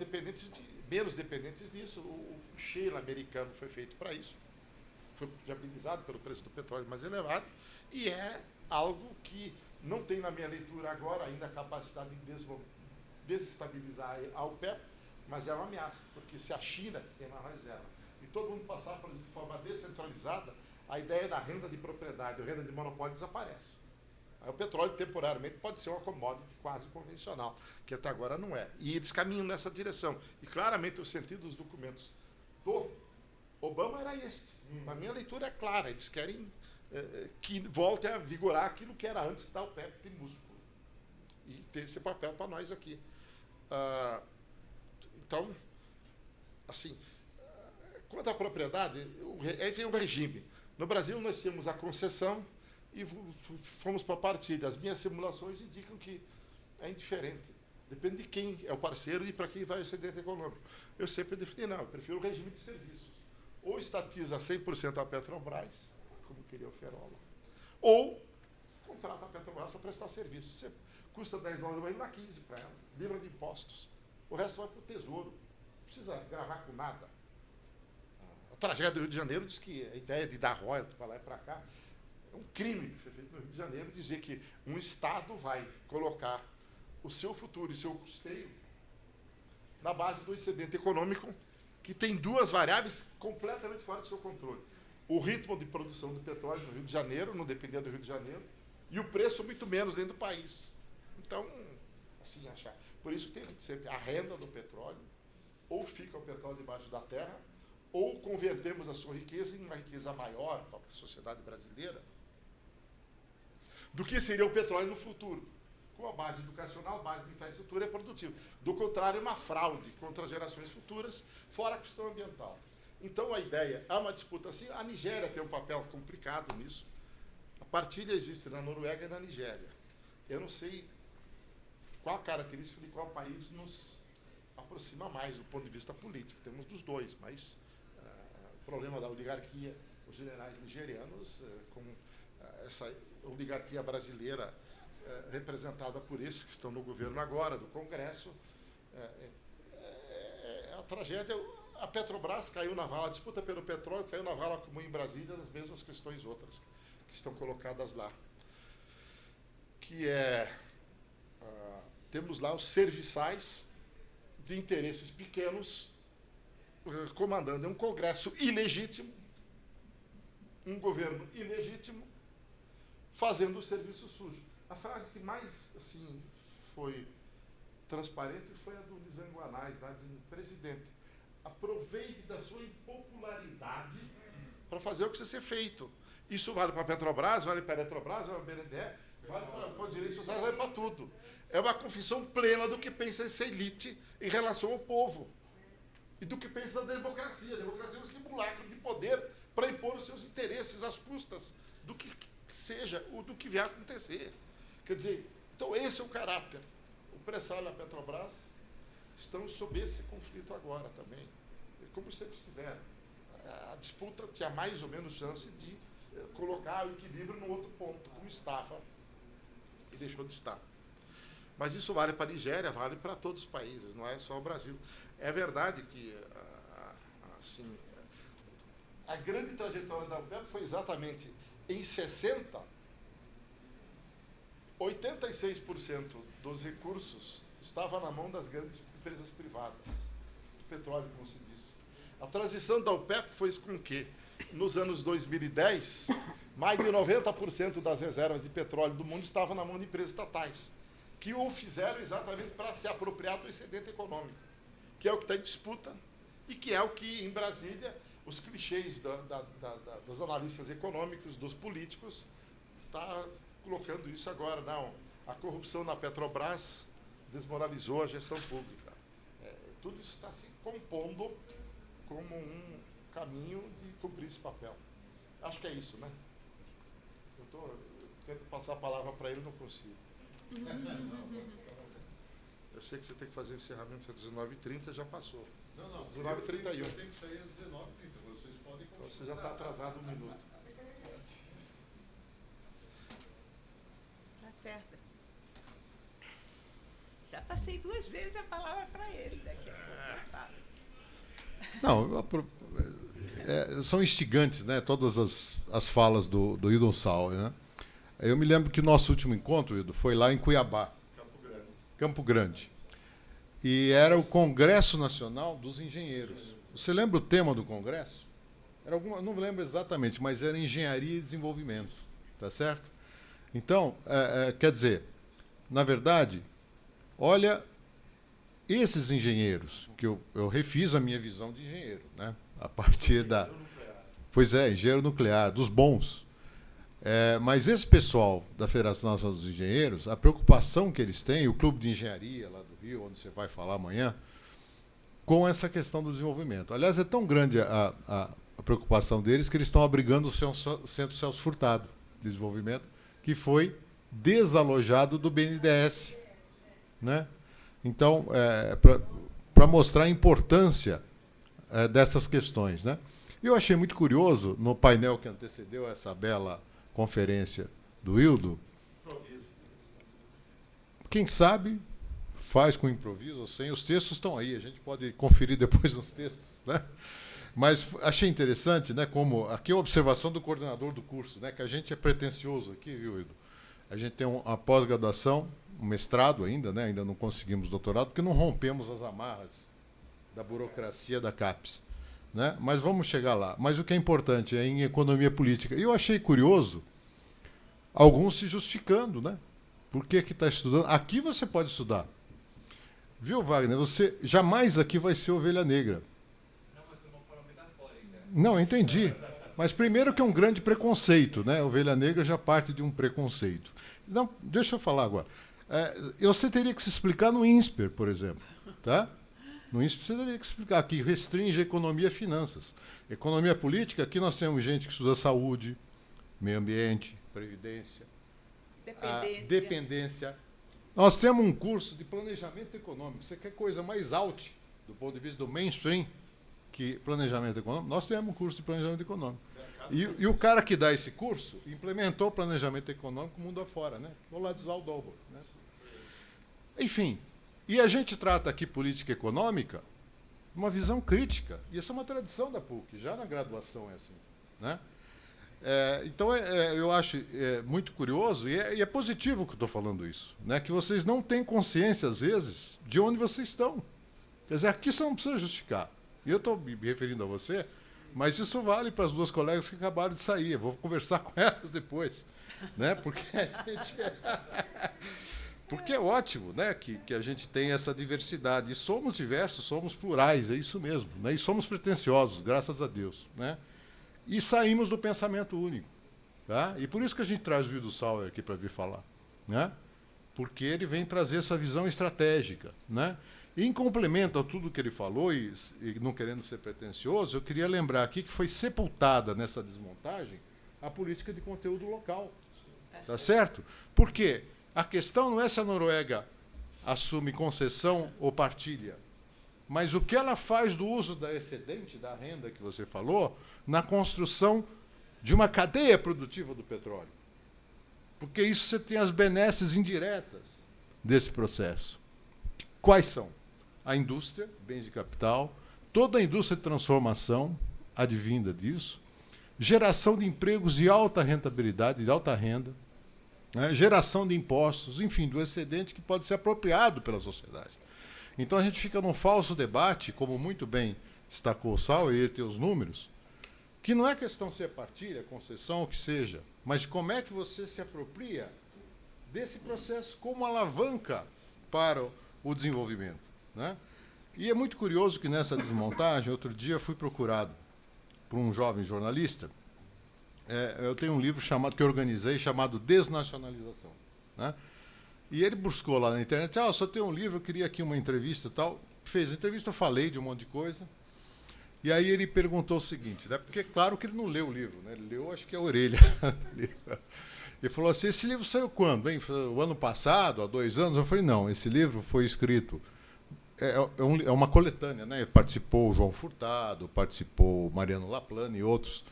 B: menos dependentes disso. O shale americano foi feito para isso, foi viabilizado pelo preço do petróleo mais elevado, e é algo que não tem, na minha leitura agora, ainda a capacidade de desestabilizar a OPEP, mas é uma ameaça, porque se a China tem uma reserva e todo mundo passar por isso de forma descentralizada, a ideia da renda de propriedade, ou renda de monopólio, desaparece. Aí o petróleo, temporariamente, pode ser uma commodity quase convencional, que até agora não é. E eles caminham nessa direção. E claramente o sentido dos documentos do Obama era este. A minha leitura é clara. Eles querem que volte a vigorar aquilo que era antes da OPEP de músculo. E ter esse papel para nós aqui. Então, assim, quanto à propriedade, aí vem o regime. No Brasil, nós tínhamos a concessão e fomos para a partilha. As minhas simulações indicam que é indiferente. Depende de quem é o parceiro e para quem vai o excedente econômico. Eu sempre defini, não, eu prefiro o regime de serviços. Ou estatiza 100% a Petrobras, como queria o Ferola, ou contrata a Petrobras para prestar serviço. Você custa $10, vai dar 15 para ela, livra de impostos. O resto vai para o Tesouro. Não precisa gravar com nada. A tragédia do Rio de Janeiro diz que a ideia de dar royalties para lá e para cá é um crime que foi feito no Rio de Janeiro, dizer que um Estado vai colocar o seu futuro e seu custeio na base do excedente econômico, que tem duas variáveis completamente fora do seu controle. O ritmo de produção do petróleo no Rio de Janeiro, não dependia do Rio de Janeiro, e o preço muito menos dentro do país. Então, assim, achar. Por isso tem sempre a renda do petróleo, ou fica o petróleo debaixo da terra, ou convertemos a sua riqueza em uma riqueza maior para a sociedade brasileira do que seria o petróleo no futuro. Com a base educacional, base de infraestrutura, é produtivo. Do contrário, é uma fraude contra as gerações futuras, fora a questão ambiental. Então, a ideia, há uma disputa assim. A Nigéria tem um papel complicado nisso. A partilha existe na Noruega e na Nigéria. Eu não sei qual a característica de qual país nos aproxima mais do ponto de vista político. Temos dos dois, mas o problema da oligarquia, os generais nigerianos, com essa oligarquia brasileira representada por esses que estão no governo agora, do Congresso, a tragédia. A Petrobras caiu na vala, a disputa pelo petróleo caiu na vala comum em Brasília, das mesmas questões outras que estão colocadas lá. Que temos lá os serviçais de interesses pequenos comandando um Congresso ilegítimo, um governo ilegítimo, fazendo o serviço sujo. A frase que mais assim, foi transparente foi a do Nizanguanais, lá dizendo: presidente, aproveite da sua impopularidade para fazer o que precisa ser feito. Isso vale para a Petrobras, vale para a Eletrobras, vale para a BNDES, vale para o direito social, vale para tudo. É uma confissão plena do que pensa essa elite em relação ao povo. E do que pensa da democracia. A democracia é um simulacro de poder para impor os seus interesses às custas do que seja, ou do que vier a acontecer. Quer dizer, então esse é o caráter. O pré-sal e a Petrobras estão sob esse conflito agora também. Como sempre estiveram. A disputa tinha mais ou menos chance de colocar o equilíbrio no outro ponto, como estava, e deixou de estar. Mas isso vale para a Nigéria, vale para todos os países, não é só o Brasil. É verdade que assim, a grande trajetória da OPEP foi exatamente em 60, 86% dos recursos estava na mão das grandes empresas privadas, do petróleo, como se diz. A transição da OPEP foi com que, nos anos 2010, mais de 90% das reservas de petróleo do mundo estavam na mão de empresas estatais, que o fizeram exatamente para se apropriar do excedente econômico, que é o que está em disputa e que é o que, em Brasília, os clichês dos analistas econômicos, dos políticos, está colocando isso agora. Não, A corrupção na Petrobras desmoralizou a gestão pública. Tudo isso está se compondo como um caminho de cumprir esse papel. Acho que é isso, né? Eu tento passar a palavra para ele, não consigo. Eu sei que você tem que fazer o encerramento às 19h30, já passou.
E: Não.
B: 19h31.
E: Eu tenho que sair às 19h30. Vocês podem continuar.
B: Você já está atrasado 1 minuto.
C: Tá certo. Já passei 2 vezes a palavra para ele. Daqui a pouco eu falo.
E: Não, são instigantes, né? Todas as falas do Hildon Sauer, né? Eu me lembro que o nosso último encontro, Hildon, foi lá em Cuiabá, Campo Grande. E era o Congresso Nacional dos Engenheiros. Você lembra o tema do congresso? Era não me lembro exatamente, mas era Engenharia e Desenvolvimento. Tá certo? Então, quer dizer, na verdade, olha, esses engenheiros, que eu refiz a minha visão de engenheiro, né? A partir da... Pois é, engenheiro nuclear, dos bons. Mas esse pessoal da Federação Nacional dos Engenheiros, a preocupação que eles têm, o Clube de Engenharia lá do Rio, onde você vai falar amanhã, com essa questão do desenvolvimento. Aliás, é tão grande a preocupação deles que eles estão abrigando o Centro Celso Furtado de Desenvolvimento, que foi desalojado do BNDES. Né? Então, para mostrar a importância dessas questões. Né? E eu achei muito curioso, no painel que antecedeu essa bela conferência do Hildon, quem sabe faz com improviso ou sem, os textos estão aí, a gente pode conferir depois nos textos, né? Mas achei interessante, né, como aqui é a observação do coordenador do curso, né, que a gente é pretensioso aqui, viu, Hildon? A gente tem uma pós-graduação, um mestrado ainda, né, ainda não conseguimos doutorado, porque não rompemos as amarras da burocracia da CAPES. Né? Mas vamos chegar lá. Mas o que é importante é em economia política. E eu achei curioso alguns se justificando, né? Por que está estudando? Aqui você pode estudar. Viu, Wagner? Você jamais aqui vai ser ovelha negra.
D: Não, mas de uma forma metafórica.
E: Não, entendi. Mas primeiro que é um grande preconceito, né? Ovelha negra já parte de um preconceito. Não, deixa eu falar agora. Você teria que se explicar no INSPER, por exemplo. Tá? No INSPER você teria que explicar que restringe economia e finanças. Economia política, aqui nós temos gente que estuda saúde, meio ambiente, previdência, dependência. Nós temos um curso de planejamento econômico. Você quer coisa mais out do ponto de vista do mainstream que planejamento econômico? Nós temos um curso de planejamento econômico. E o cara que dá esse curso implementou o planejamento econômico mundo afora, né? O Ladislau Dolbo. Né? Enfim, e a gente trata aqui política econômica uma visão crítica. E isso é uma tradição da PUC, já na graduação é assim. Né? Então, eu acho muito curioso, e é positivo que eu estou falando isso, né? Que vocês não têm consciência, às vezes, de onde vocês estão. Quer dizer, aqui você não precisa justificar. E eu estou me referindo a você, mas isso vale para as duas colegas que acabaram de sair. Eu vou conversar com elas depois. Né? Porque é ótimo, né, que a gente tem essa diversidade. E somos diversos, somos plurais, é isso mesmo. Né? E somos pretensiosos, graças a Deus. Né? E saímos do pensamento único. Tá? E por isso que a gente traz o Hildon Sauer aqui para vir falar. Né? Porque ele vem trazer essa visão estratégica. Né? E em complemento a tudo que ele falou, e não querendo ser pretensioso, eu queria lembrar aqui que foi sepultada nessa desmontagem a política de conteúdo local. Tá certo? Por quê? A questão não é se a Noruega assume concessão ou partilha, mas o que ela faz do uso da excedente, da renda que você falou, na construção de uma cadeia produtiva do petróleo. Porque isso você tem as benesses indiretas desse processo. Quais são? A indústria, bens de capital, toda a indústria de transformação advinda disso, geração de empregos de alta rentabilidade, de alta renda, né, geração de impostos, enfim, do excedente que pode ser apropriado pela sociedade. Então a gente fica num falso debate, como muito bem destacou o Sauer, e ele tem os números, que não é questão se é partilha, concessão, o que seja, mas de como é que você se apropria desse processo como alavanca para o desenvolvimento. Né? E é muito curioso que nessa desmontagem, outro dia fui procurado por um jovem jornalista. Eu tenho um livro que eu organizei chamado Desnacionalização. Né? E ele buscou lá na internet, eu só tenho um livro, eu queria aqui uma entrevista e tal. Fez a entrevista, eu falei de um monte de coisa. E aí ele perguntou o seguinte, né? Porque claro que ele não leu o livro, né? Ele leu, acho que a orelha. Ele falou assim, esse livro saiu quando? Hein? O ano passado, há 2 anos? Eu falei, não, esse livro foi escrito... É uma coletânea, né? Participou o João Furtado, participou o Mariano Laplane e outros.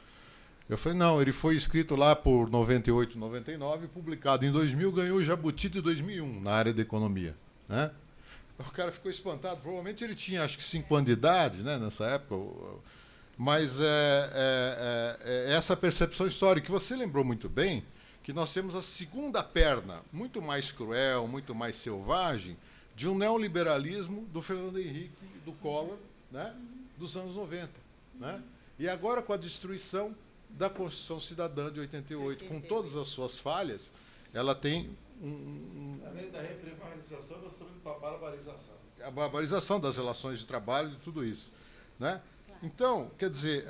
E: Eu falei, não, ele foi escrito lá por 98, 99, publicado em 2000, ganhou o Jabuti de 2001, na área da economia, né? O cara ficou espantado, provavelmente ele tinha, acho que 5 anos de idade, né, nessa época, mas essa percepção histórica, que você lembrou muito bem, que nós temos a segunda perna, muito mais cruel, muito mais selvagem, de um neoliberalismo do Fernando Henrique e do Collor, né, dos anos 90. Né? E agora, com a destruição da Constituição Cidadã de 88, com todas as suas falhas, ela tem
B: Além da reprimarização, nós estamos indo para a barbarização.
E: A barbarização das relações de trabalho e tudo isso. Né? Então, quer dizer,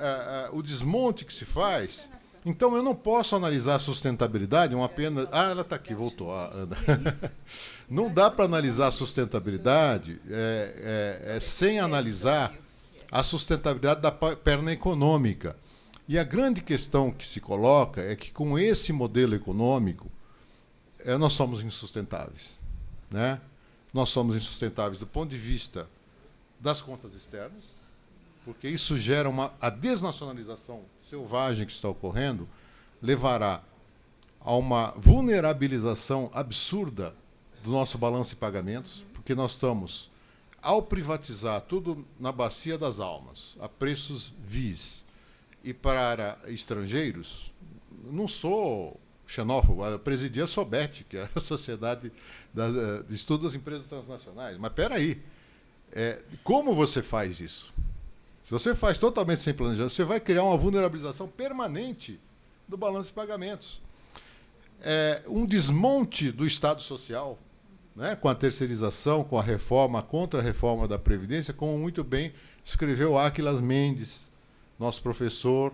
E: o desmonte que se faz... Então, eu não posso analisar a sustentabilidade, uma pena... Ah, ela está aqui, voltou. Não dá para analisar a sustentabilidade sem analisar a sustentabilidade da perna econômica. E a grande questão que se coloca é que, com esse modelo econômico, nós somos insustentáveis. Né? Nós somos insustentáveis do ponto de vista das contas externas, porque isso gera a desnacionalização selvagem que está ocorrendo, levará a uma vulnerabilização absurda do nosso balanço de pagamentos, porque nós estamos, ao privatizar tudo na bacia das almas, a preços vis, e para estrangeiros, não sou xenófobo, eu presidi a SOBET, que é a Sociedade de Estudo das Empresas Transnacionais. Mas espera aí, como você faz isso? Se você faz totalmente sem planejamento, você vai criar uma vulnerabilização permanente do balanço de pagamentos. Um desmonte do Estado Social, né, com a terceirização, com a reforma, a contra-reforma da Previdência, como muito bem escreveu Áquilas Mendes, nosso professor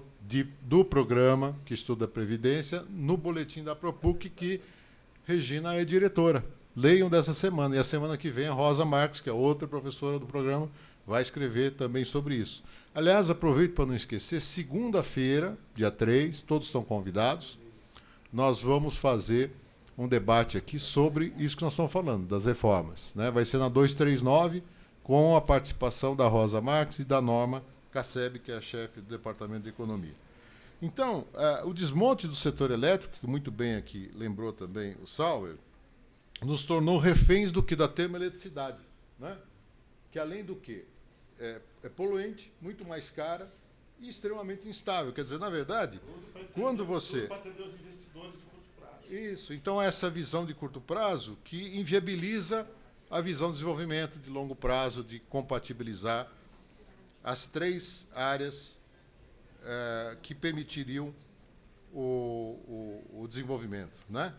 E: do programa que estuda a Previdência, no boletim da Propuc, que Regina é diretora. Leiam dessa semana. E a semana que vem a Rosa Marques, que é outra professora do programa, vai escrever também sobre isso. Aliás, aproveito para não esquecer, segunda-feira, dia 3, todos estão convidados, nós vamos fazer um debate aqui sobre isso que nós estamos falando, das reformas. Né? Vai ser na 239, com a participação da Rosa Marques e da Norma Casseb, que é a chefe do Departamento de Economia. Então, o desmonte do setor elétrico, que muito bem aqui lembrou também o Sauer, nos tornou reféns do que? Da termoeletricidade. Né? Que, além do que, é poluente, muito mais cara e extremamente instável. Quer dizer, na verdade, quando você...
B: Para atender os investidores de curto prazo.
E: Isso. Então, essa visão de curto prazo que inviabiliza a visão de desenvolvimento de longo prazo, de compatibilizar as 3 áreas que permitiriam o desenvolvimento. Né?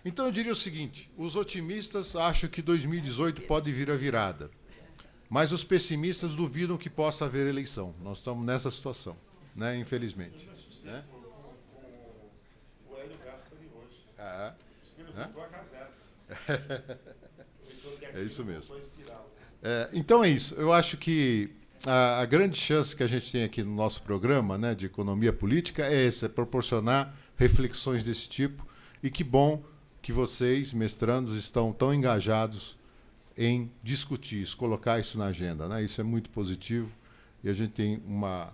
E: Então, eu diria o seguinte, os otimistas acham que 2018 pode vir a virada, mas os pessimistas duvidam que possa haver eleição. Nós estamos nessa situação, né? Infelizmente. Né?
B: O Hélio Gaspari hoje. Ele
E: Né?
B: voltou a casa.
E: É isso mesmo. Então é isso. Eu acho que a grande chance que a gente tem aqui no nosso programa, né, de economia política é essa, é proporcionar reflexões desse tipo. E que bom que vocês, mestrandos, estão tão engajados em discutir isso, colocar isso na agenda. Né? Isso é muito positivo e a gente tem uma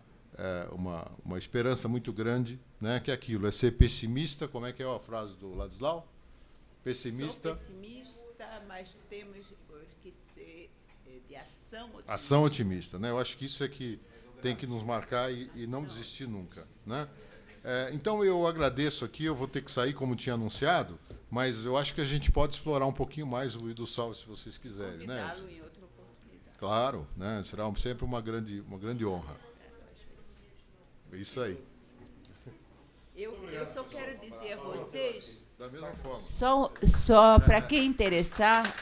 E: esperança muito grande, né, que é aquilo, é ser pessimista. Como é que é a frase do Ladislau? Pessimista.
C: Sou pessimista, mas temos que ser de ação otimista.
E: Ação otimista, né? Eu acho que isso é que tem que nos marcar e não desistir nunca, né? Então eu agradeço aqui, eu vou ter que sair como tinha anunciado, mas eu acho que a gente pode explorar um pouquinho mais o Idusal, se vocês quiserem, né?
C: Convidá-lo em outra oportunidade.
E: Claro, né? Será sempre uma grande honra. Isso aí.
C: Eu só quero dizer a vocês,
E: Da mesma forma.
C: só para quem interessar,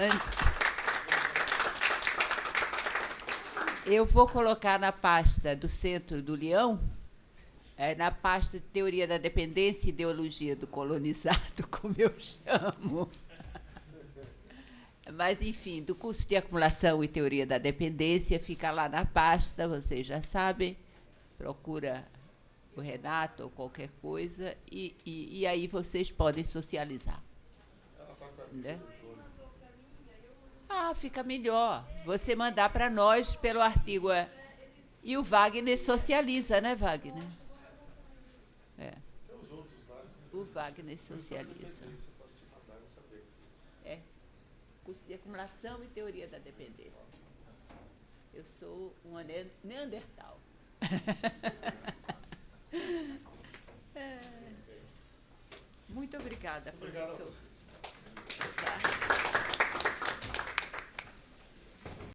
C: eu vou colocar na pasta do Centro do Leão, na pasta de Teoria da Dependência e Ideologia do Colonizado, como eu chamo. Mas, enfim, do curso de acumulação e teoria da dependência, fica lá na pasta, vocês já sabem, procura o Renato ou qualquer coisa, e aí vocês podem socializar. Né? Ah, fica melhor. Você mandar para nós pelo artigo. E o Wagner socializa, né, Wagner? É. O Wagner socializa. É. Curso de acumulação e teoria da dependência. Eu sou uma Neandertal. Muito obrigada, professor.
B: Obrigado a vocês.
C: Tá.